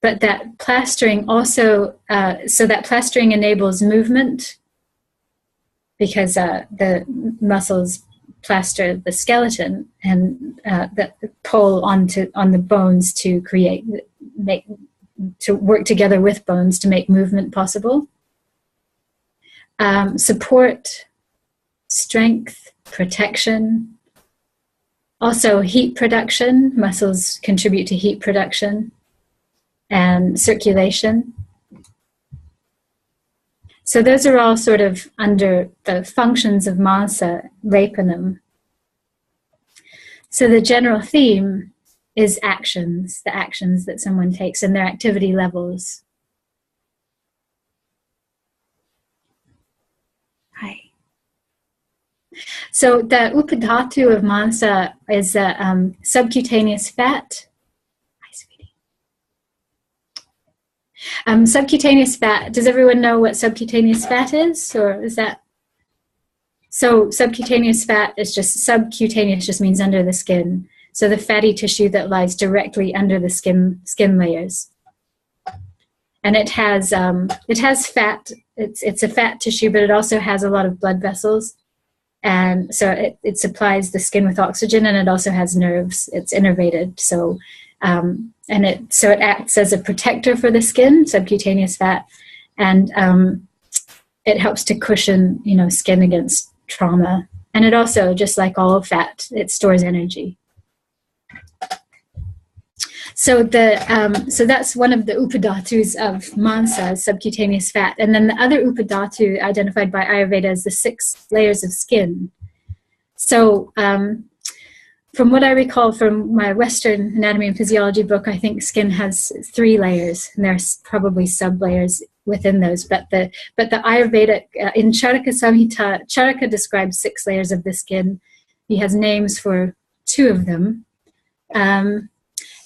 But that plastering also, so that plastering enables movement, because the muscles plaster the skeleton and that pull on the bones to work together with bones to make movement possible. Support, strength, protection, also heat production. Muscles contribute to heat production and circulation. So those are all sort of under the functions of mansa, lepanam. So the general theme is actions, the actions that someone takes and their activity levels. Hi. So the upadhatu of mansa is a subcutaneous fat. Subcutaneous fat, does everyone know what subcutaneous fat is? Or is that? So subcutaneous fat is just, subcutaneous just means under the skin. So the fatty tissue that lies directly under the skin layers. And it has fat, it's a fat tissue, but it also has a lot of blood vessels. And so it supplies the skin with oxygen, and it also has nerves. It's innervated. So it acts as a protector for the skin, subcutaneous fat, and it helps to cushion, skin against trauma. And it also, just like all fat, it stores energy. So that's one of the upadhatus of mansa, subcutaneous fat. And then the other upadhatu identified by Ayurveda is the 6 layers of skin. So from what I recall from my Western anatomy and physiology book, I think skin has 3 layers, and there's probably sub-layers within those. But the Ayurvedic, in Charaka Samhita, Charaka describes 6 layers of the skin. He has names for 2 of them.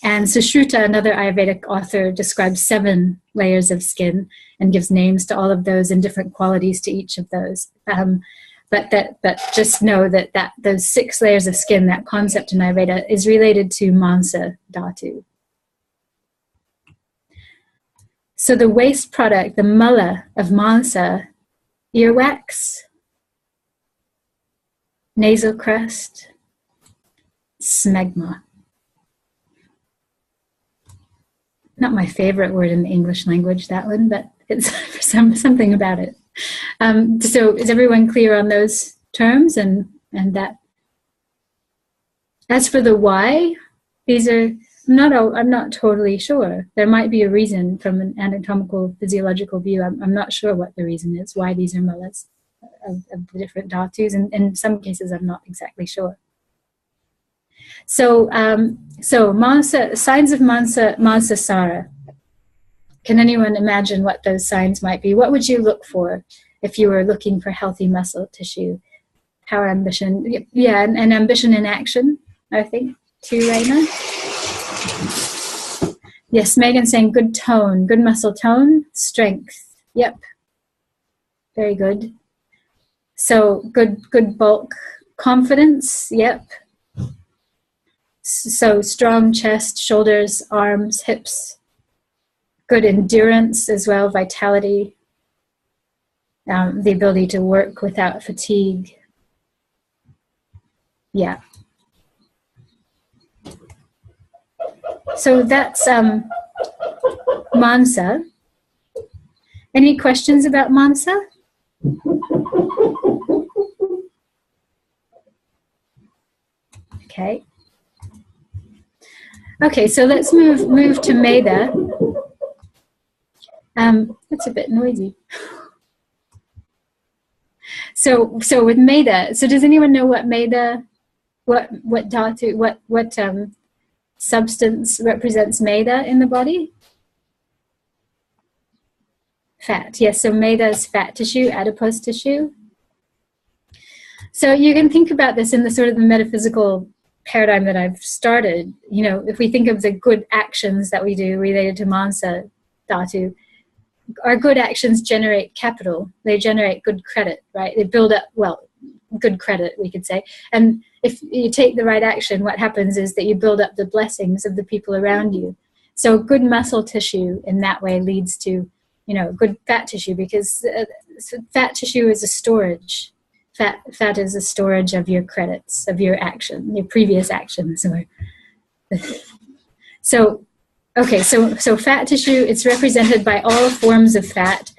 And Sushruta, another Ayurvedic author, describes 7 layers of skin and gives names to all of those and different qualities to each of those. But just know that those 6 layers of skin, that concept in Ayurveda, is related to Mansa Dhatu. So the waste product, the mala of Mansa, earwax, nasal crest, smegma. Not my favorite word in the English language, that one, but it's something about it. So is everyone clear on those terms and that? As for the why, these are I'm not totally sure. There might be a reason from an anatomical physiological view. I'm not sure what the reason is, why these are malas of the different dhatus, and in some cases I'm not exactly sure. So mansa, signs of mansa sara. Can anyone imagine what those signs might be? What would you look for if you were looking for healthy muscle tissue? Power, ambition, yeah, and ambition in action, I think, too, Raina. Yes, Megan saying good tone, good muscle tone, strength. Yep, very good. So good bulk, confidence. Yep. So strong chest, shoulders, arms, hips. Good endurance as well, vitality. the ability to work without fatigue. Yeah. So that's Mamsa. Any questions about Mamsa? Okay. Okay, so let's move to Medha. That's a bit noisy. So with Medha, so does anyone know what Medha, what dhatu, what substance represents Medha in the body? Fat. Yes, so Medha is fat tissue, adipose tissue. So you can think about this in the sort of the metaphysical paradigm that I've started. You know, if we think of the good actions that we do related to Mamsa dhatu, our good actions generate capital. They generate good credit, right? They build up, well, good credit, we could say. And if you take the right action, what happens is that you build up the blessings of the people around you. So good muscle tissue in that way leads to, you know, good fat tissue, because fat tissue is a storage. Fat is a storage of your credits, of your action, your previous actions. So, okay, so fat tissue, it's represented by all forms of fat,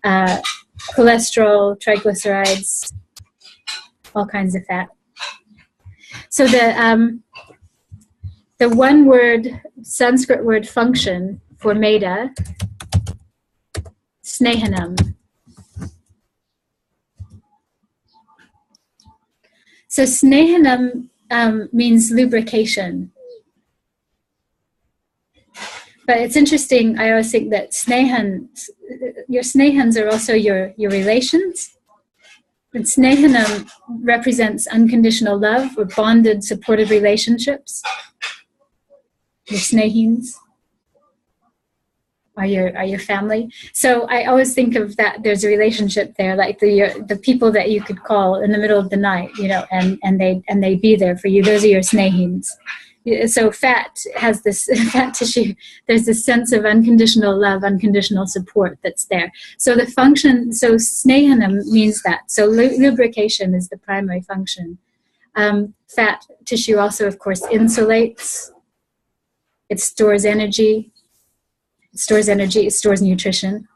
cholesterol, triglycerides, all kinds of fat. So the one word, Sanskrit word function for Medha, snehanam. So snehanam means lubrication. But it's interesting, I always think that your snehans are also your relations. And snehanam represents unconditional love or bonded, supportive relationships. Your snehins are your family. So I always think of that there's a relationship there, like the people that you could call in the middle of the night, you know, and they'd be there for you. Those are your snehins. So fat has this fat tissue. There's this sense of unconditional love, unconditional support that's there. So the function, so snehanam means that. So lubrication is the primary function. Fat tissue also, of course, insulates. It stores energy. It stores nutrition.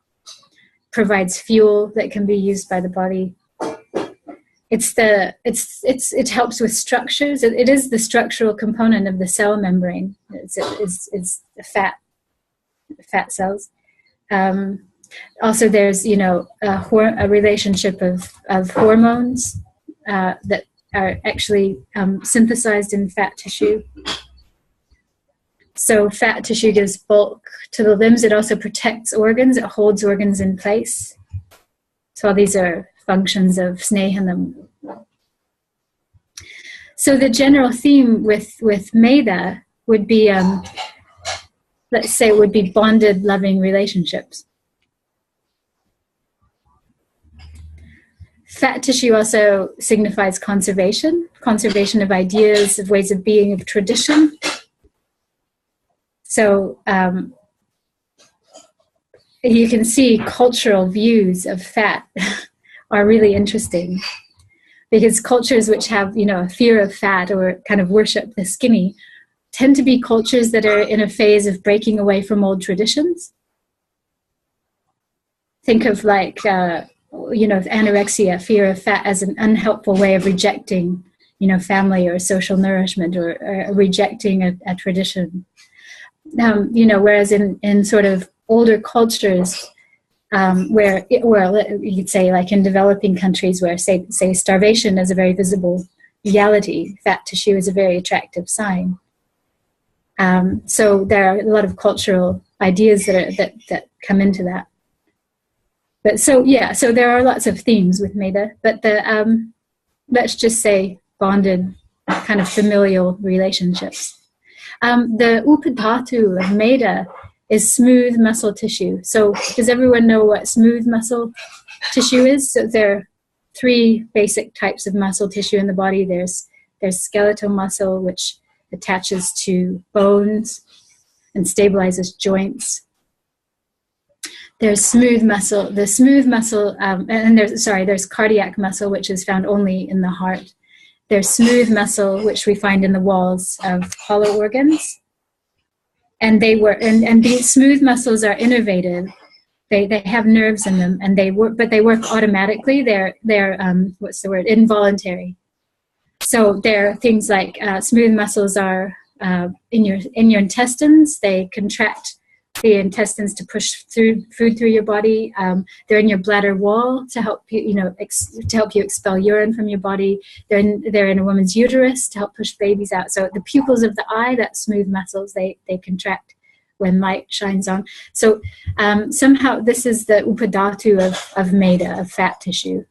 Provides fuel that can be used by the body. It helps with structures. It is the structural component of the cell membrane. It's the fat cells. Also, there's, you know, a relationship of hormones that are actually synthesized in fat tissue. So fat tissue gives bulk to the limbs. It also protects organs. It holds organs in place. So all these are functions of snehanam. So the general theme with Medha would be, let's say, would be bonded, loving relationships. Fat tissue also signifies conservation of ideas, of ways of being, of tradition. So you can see cultural views of fat are really interesting, because cultures which have, you know, a fear of fat or kind of worship the skinny tend to be cultures that are in a phase of breaking away from old traditions. Think of like, you know, anorexia, fear of fat, as an unhelpful way of rejecting, you know, family or social nourishment, or rejecting a tradition. You know, whereas in sort of older cultures, where you could say, like in developing countries where say starvation is a very visible reality, fat tissue is a very attractive sign. So there are a lot of cultural ideas that come into that. But so there are lots of themes with Medha, but the let's just say bonded, kind of familial relationships. The upadhatu of Medha is smooth muscle tissue. So does everyone know what smooth muscle tissue is? So there are three basic types of muscle tissue in the body. There's skeletal muscle, which attaches to bones and stabilizes joints. there's smooth muscle, the smooth muscle, and there's cardiac muscle, which is found only in the heart. There's smooth muscle, which we find in the walls of hollow organs. And these smooth muscles are innervative. They have nerves in them, and they work automatically. They're what's the word? Involuntary. So there are things like smooth muscles are in your intestines. They contract the intestines to push food through your body. They're in your bladder wall to help you, to help you expel urine from your body. They're in a woman's uterus to help push babies out. So the pupils of the eye, that smooth muscles, they contract when light shines on. So somehow this is the upadhatu of Medha, of fat tissue.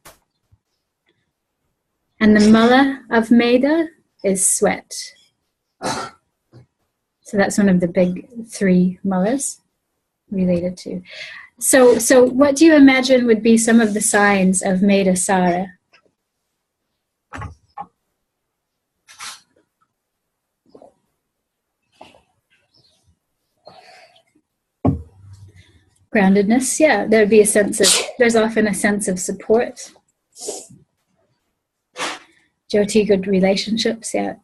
And the mala of Medha is sweat. So that's one of the big 3 mulas related to. So what do you imagine would be some of the signs of Medha Sara? Groundedness, yeah. There'd be there's often a sense of support. Jyoti, good relationships, yeah.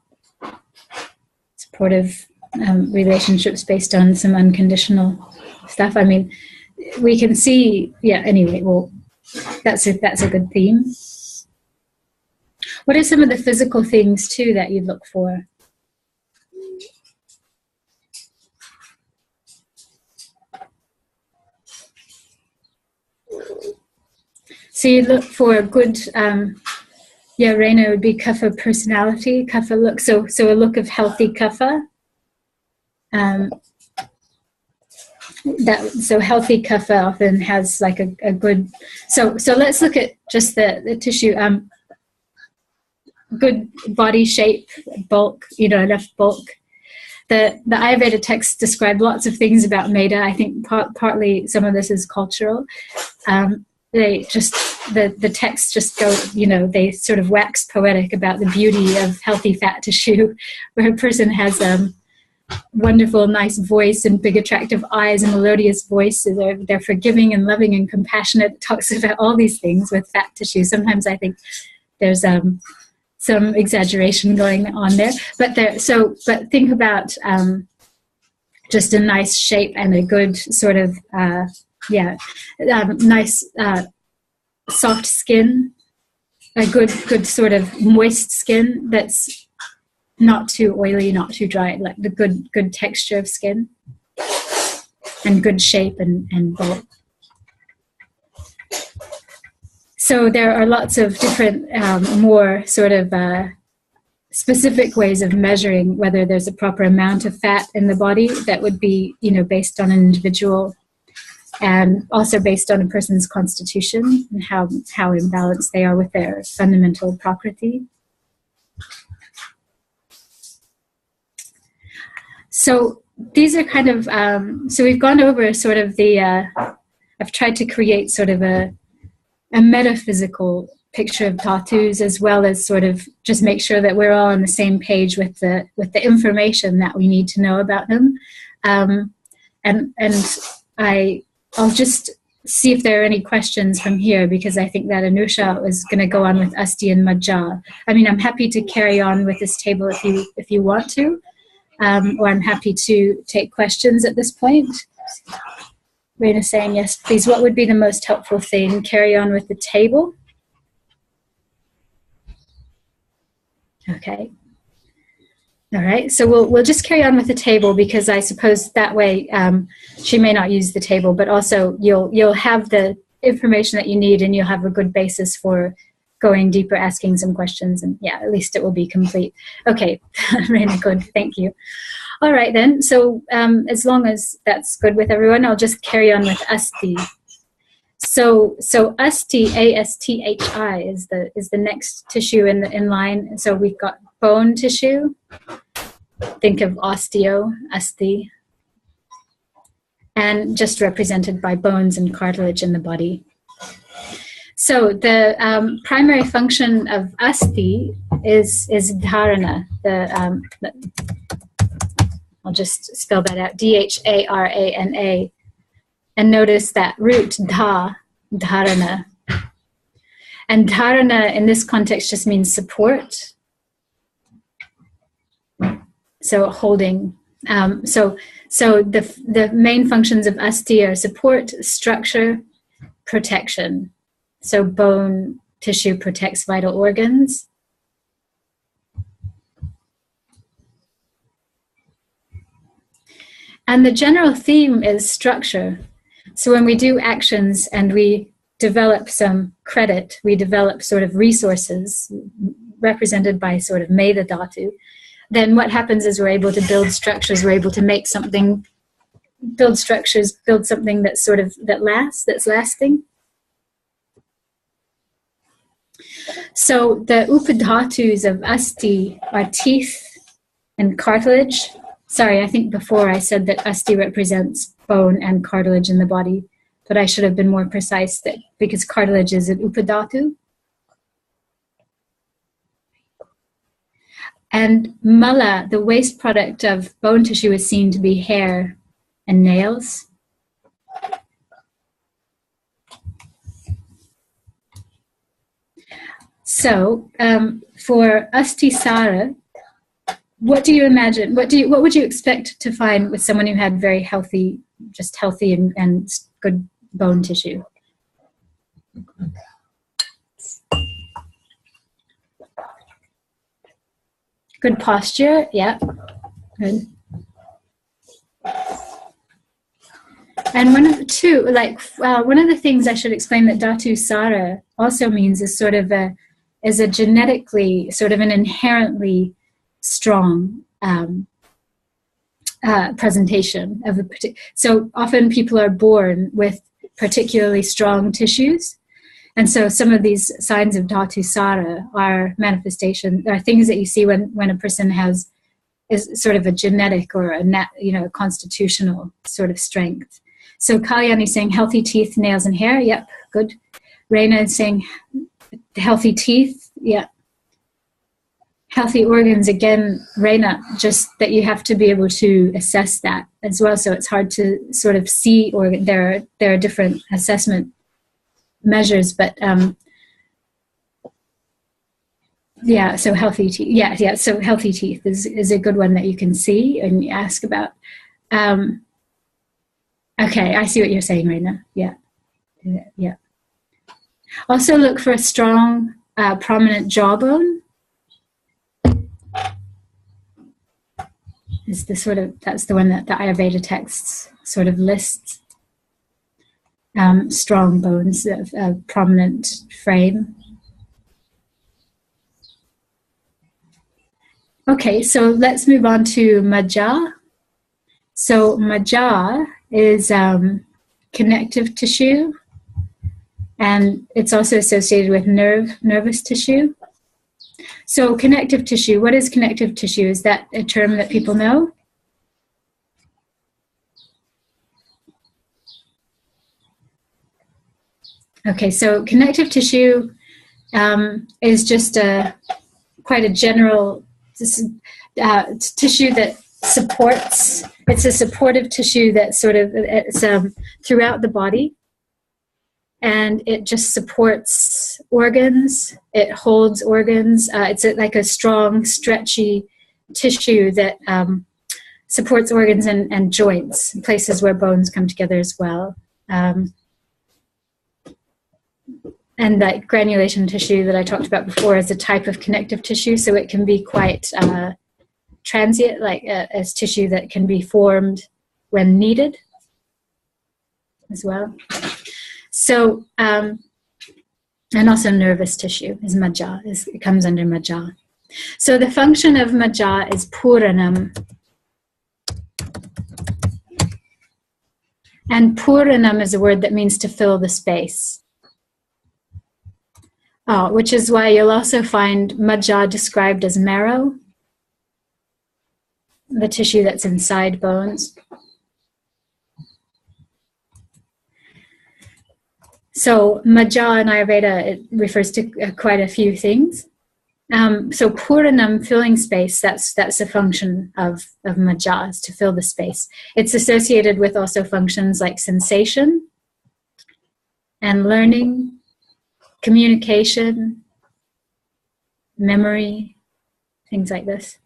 Supportive relationships based on some unconditional stuff. I mean, we can see, yeah, anyway, well, that's a good theme. What are some of the physical things, too, that you'd look for? So you look for a good, Reina, would be kapha personality, kapha look. So a look of healthy kapha. So healthy kapha often has like a good. So let's look at just the tissue. Good body shape, bulk. Enough bulk. The Ayurveda texts describe lots of things about Medha. I think partly some of this is cultural. The texts just go, they sort of wax poetic about the beauty of healthy fat tissue, where a person has wonderful, nice voice and big, attractive eyes and melodious voice. So they're forgiving and loving and compassionate. It talks about all these things with fat tissue. Sometimes I think there's some exaggeration going on there, but think about just a nice shape and a good sort of nice soft skin, a good sort of moist skin that's not too oily, not too dry, like the good texture of skin, and good shape and bulk. So there are lots of different more sort of specific ways of measuring whether there's a proper amount of fat in the body. That would be, based on an individual, and also based on a person's constitution and how imbalanced they are with their fundamental prakriti. So these are kind of, so we've gone over sort of I've tried to create sort of a metaphysical picture of dhatus, as well as sort of just make sure that we're all on the same page with the information that we need to know about them. And I'll just see if there are any questions from here, because I think that Anusha is going to go on with Asti and Majja. I mean, I'm happy to carry on with this table if you want to, or I'm happy to take questions at this point. Reina saying yes, please. What would be the most helpful thing? Carry on with the table. Okay. All right. So we'll just carry on with the table, because I suppose that way she may not use the table, but also you'll have the information that you need, and you'll have a good basis for going deeper, asking some questions, and yeah, at least it will be complete. Okay, Reina, good. Thank you. All right then. So as long as that's good with everyone, I'll just carry on with Asti. So Asti, A-S-T-H-I, is the next tissue in line. So we've got bone tissue. Think of osteo, asti, and just represented by bones and cartilage in the body. So the primary function of asti is dharana. I'll just spell that out, D-H-A-R-A-N-A. And notice that root, dha, dharana. And dharana in this context just means support. So holding. So the main functions of asti are support, structure, protection. So bone tissue protects vital organs. And the general theme is structure. So when we do actions and we develop some credit, we develop sort of resources represented by sort of Medha Dhatu, then what happens is we're able to build structures, we're able to make something, build structures, build something that's sort of, that's lasting. So the upadhatus of asti are teeth and cartilage. Sorry, I think before I said that asti represents bone and cartilage in the body, but I should have been more precise that because cartilage is an upadhatu. And mala, the waste product of bone tissue, is seen to be hair and nails. So for astisara, what do you imagine? What would you expect to find with someone who had very healthy, just healthy and good bone tissue? Good posture, yeah, good. And one of the things I should explain that Dhatu Sara also means is sort of a genetically, sort of an inherently strong presentation of a particular. So often people are born with particularly strong tissues. And so some of these signs of Dhatu Sara are manifestation, are things that you see when a person is sort of a genetic or a constitutional sort of strength. So Kalyani is saying healthy teeth, nails, and hair. Yep, good. Reina is saying healthy teeth. Yeah. Healthy organs, again, Reina, just that you have to be able to assess that as well. So it's hard to sort of see, or there are different assessment measures, but yeah, so healthy teeth. Yeah, so healthy teeth is a good one that you can see and you ask about. Okay, I see what you're saying, Reina. Yeah. Also look for a strong, prominent jawbone. Is that's the one that the Ayurveda texts sort of lists. Strong bones, a prominent frame. Okay, so let's move on to Majja. So Majja is connective tissue, and it's also associated with nervous tissue. So connective tissue, what is connective tissue? Is that a term that people know? Okay, so connective tissue is just quite a general tissue that supports. It's a supportive tissue that it's throughout the body, and it just supports organs. It holds organs. It's like a strong, stretchy tissue that supports organs and joints, places where bones come together as well. And that granulation tissue that I talked about before is a type of connective tissue, so it can be quite transient, like as tissue that can be formed when needed as well. So, and also nervous tissue is Majja, it comes under Majja. So the function of Majja is Puranam. And Puranam is a word that means to fill the space. Which is why you'll also find Majja described as marrow, the tissue that's inside bones. So Majja in Ayurveda, it refers to quite a few things. So Puranam, filling space, that's a function of Majja, is to fill the space. It's associated with also functions like sensation and learning, communication, memory, things like this.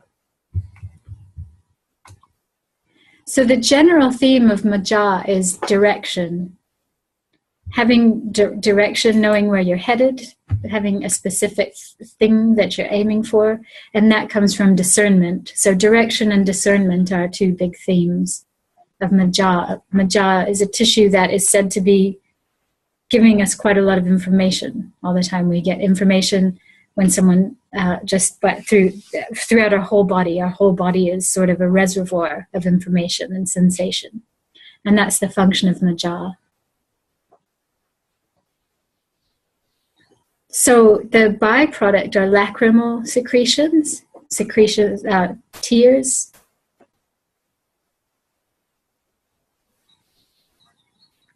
So the general theme of Majja is direction. Having direction, knowing where you're headed, having a specific thing that you're aiming for, and that comes from discernment. So direction and discernment are two big themes of Majja. Majja is a tissue that is said to be giving us quite a lot of information all the time. We get information when someone throughout our whole body. Our whole body is sort of a reservoir of information and sensation, and that's the function of Majja. So the byproduct are lacrimal secretions, tears.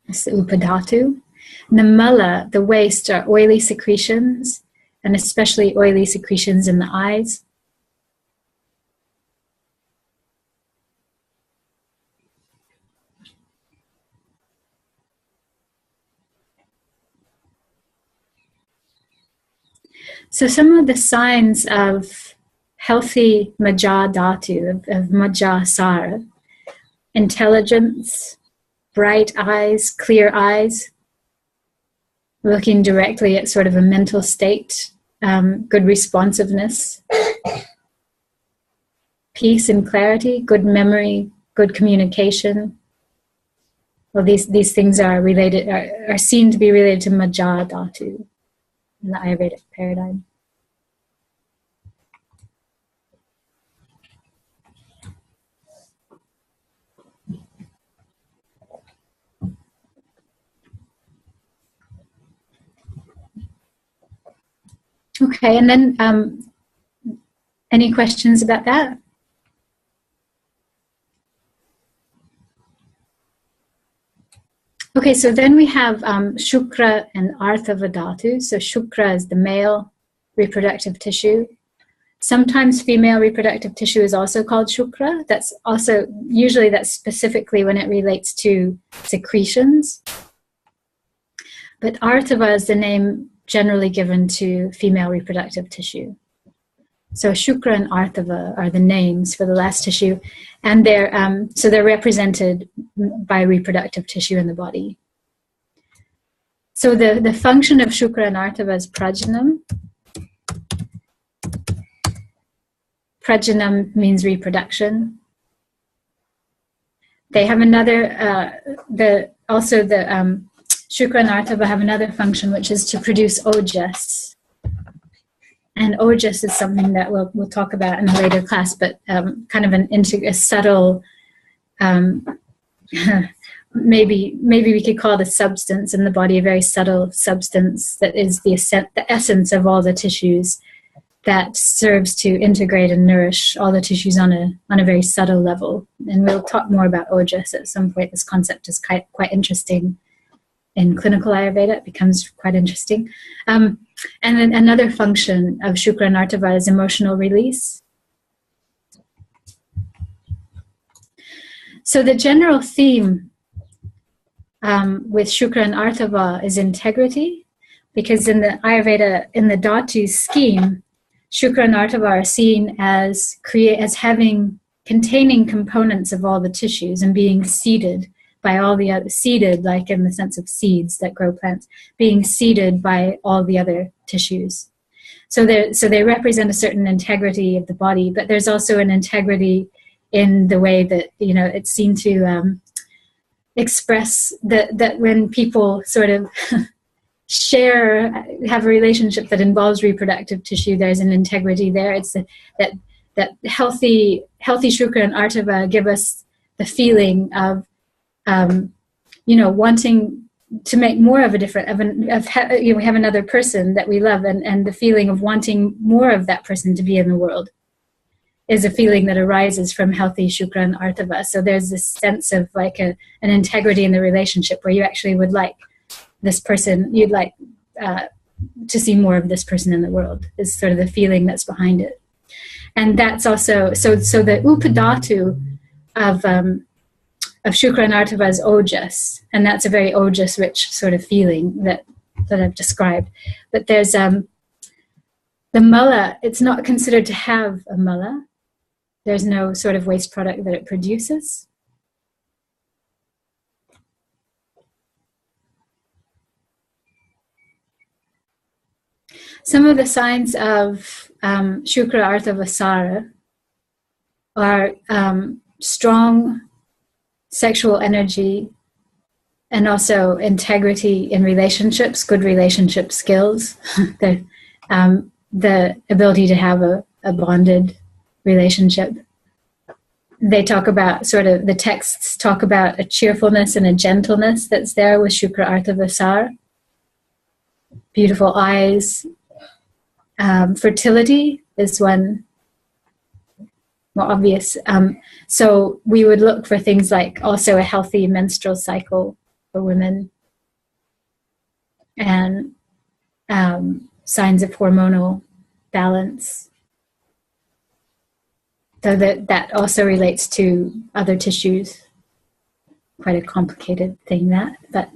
That's the upadhatu. And the mala, the waste, are oily secretions, and especially oily secretions in the eyes. So some of the signs of healthy Majja Dhatu, of Majja Sara: intelligence, bright eyes, clear eyes, looking directly at sort of a mental state, good responsiveness, peace and clarity, good memory, good communication. Well, these things are related, are seen to be related to Majja Dhatu in the Ayurvedic paradigm. Okay, and then any questions about that? Okay, so then we have Shukra and Arthava Dhatu. So Shukra is the male reproductive tissue. Sometimes female reproductive tissue is also called Shukra. That's also, usually that's specifically when it relates to secretions. But Arthava is the name generally given to female reproductive tissue. So Shukra and Arthava are the names for the last tissue, and they're represented by reproductive tissue in the body. So the function of Shukra and Arthava is prajanam. Prajanam means reproduction. They have another, Shukra and Arthava have another function, which is to produce ojas. And ojas is something that we'll talk about in a later class, but kind of a subtle, maybe we could call the substance in the body a very subtle substance that is the essence of all the tissues, that serves to integrate and nourish all the tissues on a very subtle level. And we'll talk more about ojas at some point. This concept is quite interesting. In clinical Ayurveda, it becomes quite interesting. And then another function of Shukra and Arthava is emotional release. So the general theme with Shukra and Arthava is integrity, because in the Ayurveda, in the Dhatu scheme, Shukra and Arthava are seen as containing components of all the tissues and being seeded by all the other, seeded like in the sense of seeds that grow plants, being seeded by all the other tissues. So they represent a certain integrity of the body, but there's also an integrity in the way that, it's seen to express that when people sort of have a relationship that involves reproductive tissue, there's an integrity there. It's that healthy Shukra and Arthava give us the feeling of wanting to make more of a difference. We have another person that we love, and the feeling of wanting more of that person to be in the world is a feeling that arises from healthy Shukra and Arthava. So there's this sense of like an integrity in the relationship where you actually would like this person, you'd like to see more of this person in the world, is sort of the feeling that's behind it. And that's also, so the Upadhatu of Shukra and Artava is ojas, and that's a very ojas rich sort of feeling that I've described. But there's the mala, it's not considered to have a mala. There's no sort of waste product that it produces. Some of the signs of Shukra Artava Sara are strong sexual energy and also integrity in relationships, good relationship skills, the ability to have a bonded relationship. They talk about the texts talk about a cheerfulness and a gentleness that's there with Shukra Artava Sara. Beautiful eyes. Fertility is one more obvious. So we would look for things like also a healthy menstrual cycle for women and signs of hormonal balance. So that also relates to other tissues. Quite a complicated thing but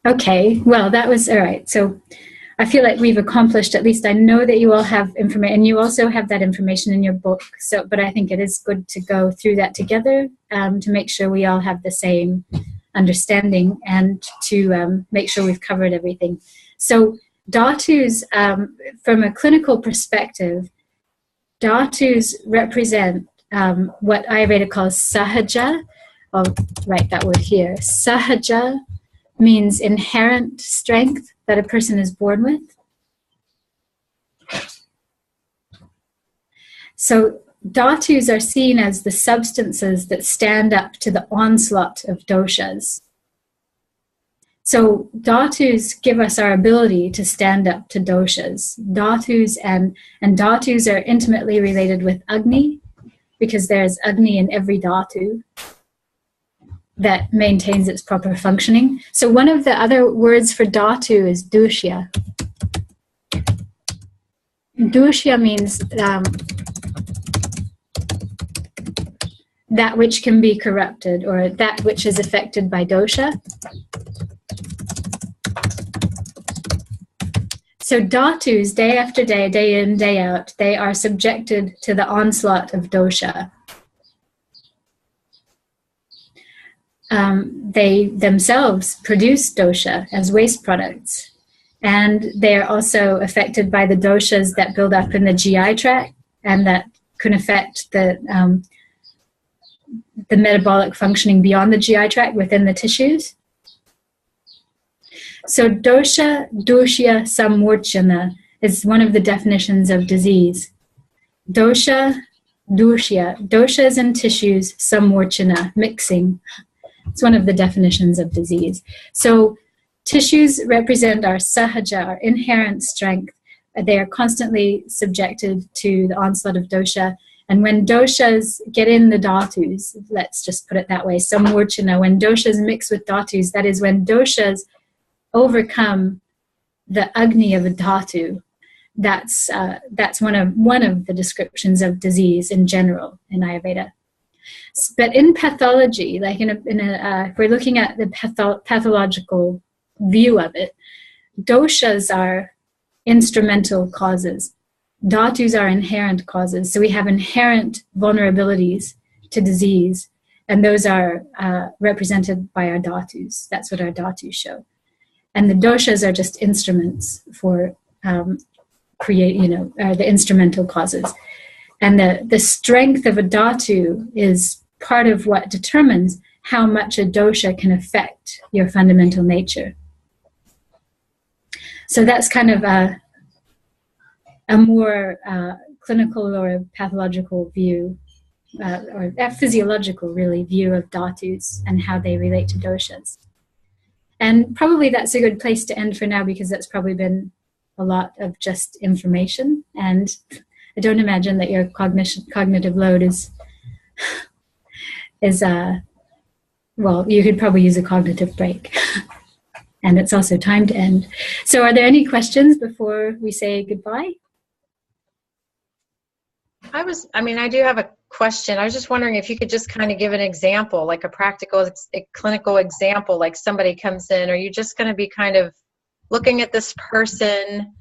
okay, well, that was all right. So I feel like we've accomplished, at least I know that you all have information, and you also have that information in your book. So, but I think it is good to go through that together to make sure we all have the same understanding and to make sure we've covered everything. So Dhatus, from a clinical perspective, Dhatus represent what Ayurveda calls sahaja. I'll write that word here. Sahaja means inherent strength that a person is born with. So dhatus are seen as the substances that stand up to the onslaught of doshas. So dhatus give us our ability to stand up to doshas. Dhatus and dhatus are intimately related with Agni, because there's Agni in every dhatu that maintains its proper functioning. So one of the other words for dhatu is dushya. Dushya means that which can be corrupted, or that which is affected by dosha. So dhatus, day after day, day in, day out, they are subjected to the onslaught of dosha. They themselves produce dosha as waste products, and they are also affected by the doshas that build up in the GI tract and that can affect the metabolic functioning beyond the GI tract within the tissues. So dosha, dushya, samurchana is one of the definitions of disease. Dosha, dushya, doshas and tissues, samurchana, mixing. It's one of the definitions of disease. So tissues represent our sahaja, our inherent strength. They are constantly subjected to the onslaught of dosha. And when doshas get in the dhatus, let's just put it that way, samurchana, when doshas mix with dhatus, that is when doshas overcome the agni of a dhatu, that's one of the descriptions of disease in general in Ayurveda. But in pathology, like if we're looking at the pathological view of it, doshas are instrumental causes. Dhatus are inherent causes. So we have inherent vulnerabilities to disease, and those are represented by our dhatus. That's what our dhatus show. And the doshas are just instruments for the instrumental causes. And the strength of a dhatu is part of what determines how much a dosha can affect your fundamental nature. So that's kind of a more clinical or pathological view, or a physiological, really, view of dhatus and how they relate to doshas. And probably that's a good place to end for now, because that's probably been a lot of just information. And I don't imagine that your cognitive load is well, you could probably use a cognitive break. And it's also time to end. So are there any questions before we say goodbye? I do have a question. I was just wondering if you could just kind of give an example, like a practical, a clinical example, like somebody comes in. Are you just going to be kind of looking at this person?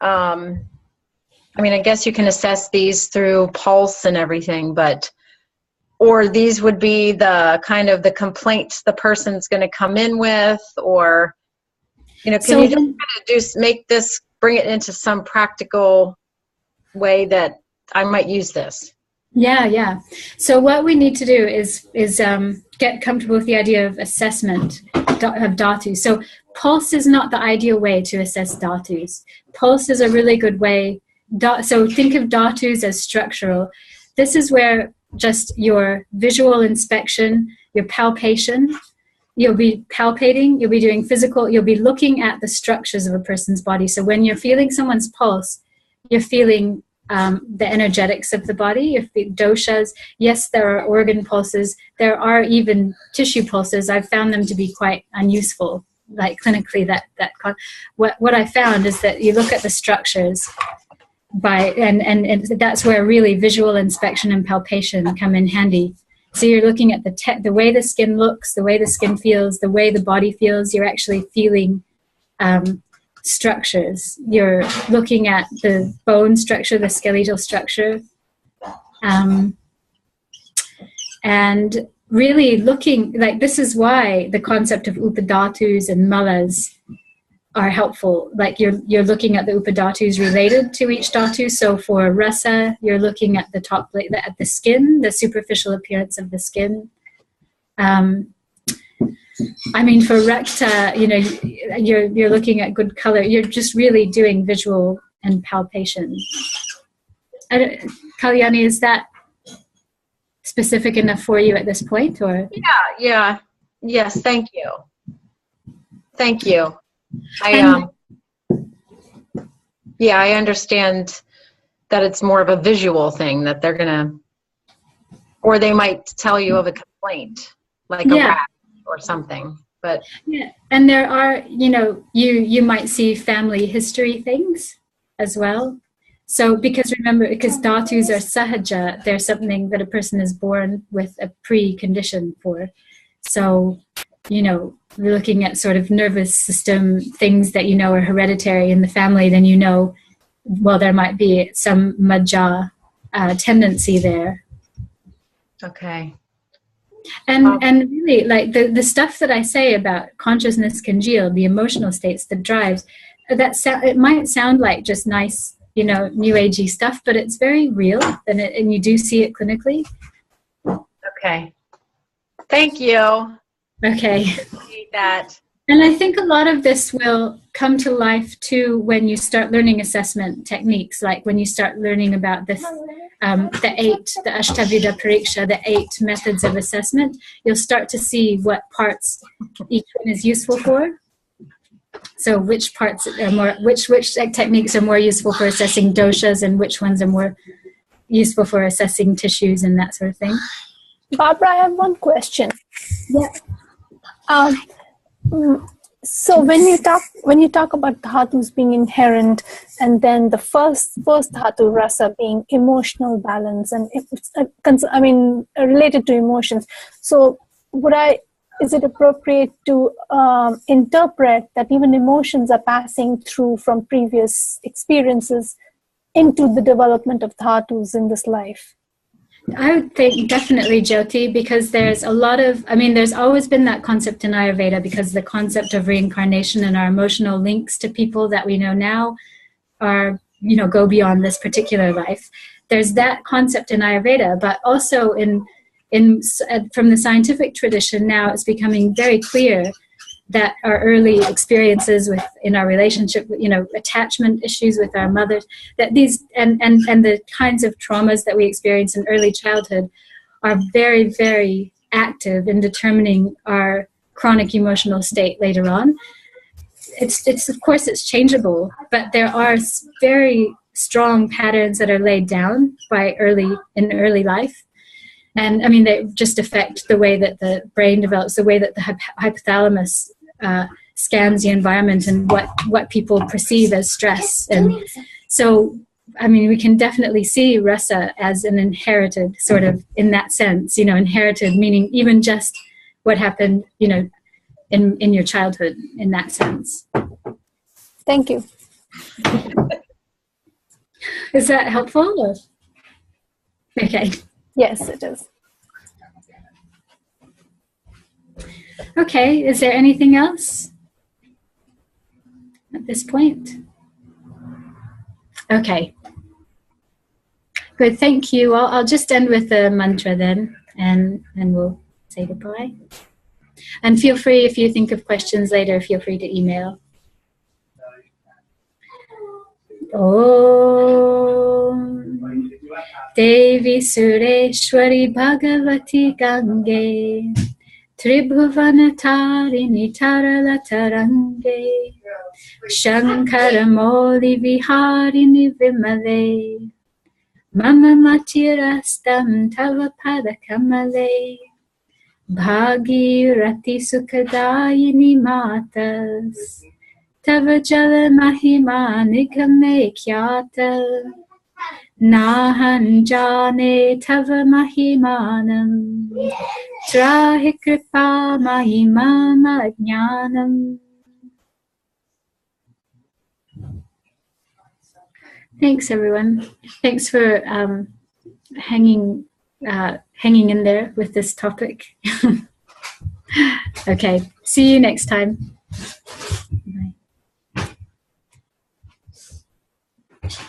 I guess you can assess these through pulse and everything, or these would be the kind of the complaints the person's going to come in with, or, can you just kind of bring it into some practical way that I might use this? Yeah. So what we need to do is get comfortable with the idea of assessment of Dhatus. So pulse is not the ideal way to assess Dhatus. Pulse is a really good way. So think of Dhatus as structural. This is where just your visual inspection, your palpation, you'll be palpating, you'll be doing physical, you'll be looking at the structures of a person's body. So when you're feeling someone's pulse, you're feeling the energetics of the body, your doshas. Yes, there are organ pulses. There are even tissue pulses. I've found them to be quite unuseful, like clinically. What I found is that you look at the structures and that's where really visual inspection and palpation come in handy. So you're looking at the way the skin looks, the way the skin feels, the way the body feels. You're actually feeling structures. You're looking at the bone structure, the skeletal structure, and really looking, like, this is why the concept of upadatus and malas are helpful. Like you're looking at the upadatus related to each dhatu. So for rasa, you're looking at the top, at the skin, the superficial appearance of the skin. For recta, you're looking at good color. You're just really doing visual and palpation. Kalyani, is that specific enough for you at this point, or? Yeah. Yes, thank you. I understand that it's more of a visual thing that they're gonna, or they might tell you of a complaint, like a rat or something. But yeah, and there are, you might see family history things as well. So because dhatus are sahaja, they're something that a person is born with a precondition for. So, we're looking at sort of nervous system things that are hereditary in the family, then there might be some majja tendency there. Okay. And really, like the stuff that I say about consciousness congealed, the emotional states, the drives, it might sound like just nice, new agey stuff, but it's very real, and you do see it clinically. Okay. Thank you. Okay. Appreciate that. And I think a lot of this will come to life too when you start learning assessment techniques, like when you start learning about the Ashtavidya Pariksha, the 8 methods of assessment. You'll start to see what parts each one is useful for. So which parts are which techniques are more useful for assessing doshas, and which ones are more useful for assessing tissues and that sort of thing. Barbara, I have one question. Yeah. So when you talk about dhatus being inherent, and then the first dhatu rasa being emotional balance, and it's related to emotions. So is it appropriate to interpret that even emotions are passing through from previous experiences into the development of dhatus in this life? I would think definitely, Jyoti, because there's a lot of, there's always been that concept in Ayurveda, because the concept of reincarnation and our emotional links to people that we know now are, go beyond this particular life. There's that concept in Ayurveda, but also from the scientific tradition now, it's becoming very clear that our early experiences in our relationship, attachment issues with our mothers, that these and the kinds of traumas that we experience in early childhood are very, very active in determining our chronic emotional state later on. It's of course it's changeable, but there are very strong patterns that are laid down in early life. And I mean, they just affect the way that the brain develops, the way that the hypothalamus scans the environment and what people perceive as stress. And so, I mean, we can definitely see rasa as an inherited sort of, in that sense, you know, inherited meaning even just what happened, you know, in your childhood, in that sense. Thank you. Is that helpful? Or? Okay. Yes, it is. Okay, is there anything else at this point? Okay. Good, thank you. I'll just end with the mantra then, and we'll say goodbye. And feel free, if you think of questions later, feel free to email. Om Devi Sureshwari Bhagavati Gange Tribhuvanatarini Taralatarange Shankaramoli Viharini Vimale Mama Matirastam Tava Padakamale Bhagirati Sukadayini Matas Tava Jala Mahima Nikame Kyata Nahan Jane Tava Mahimanam Trahi Kripa Mahimama Jnanam. Thanks, everyone. Thanks for hanging in there with this topic. Okay, see you next time. Bye.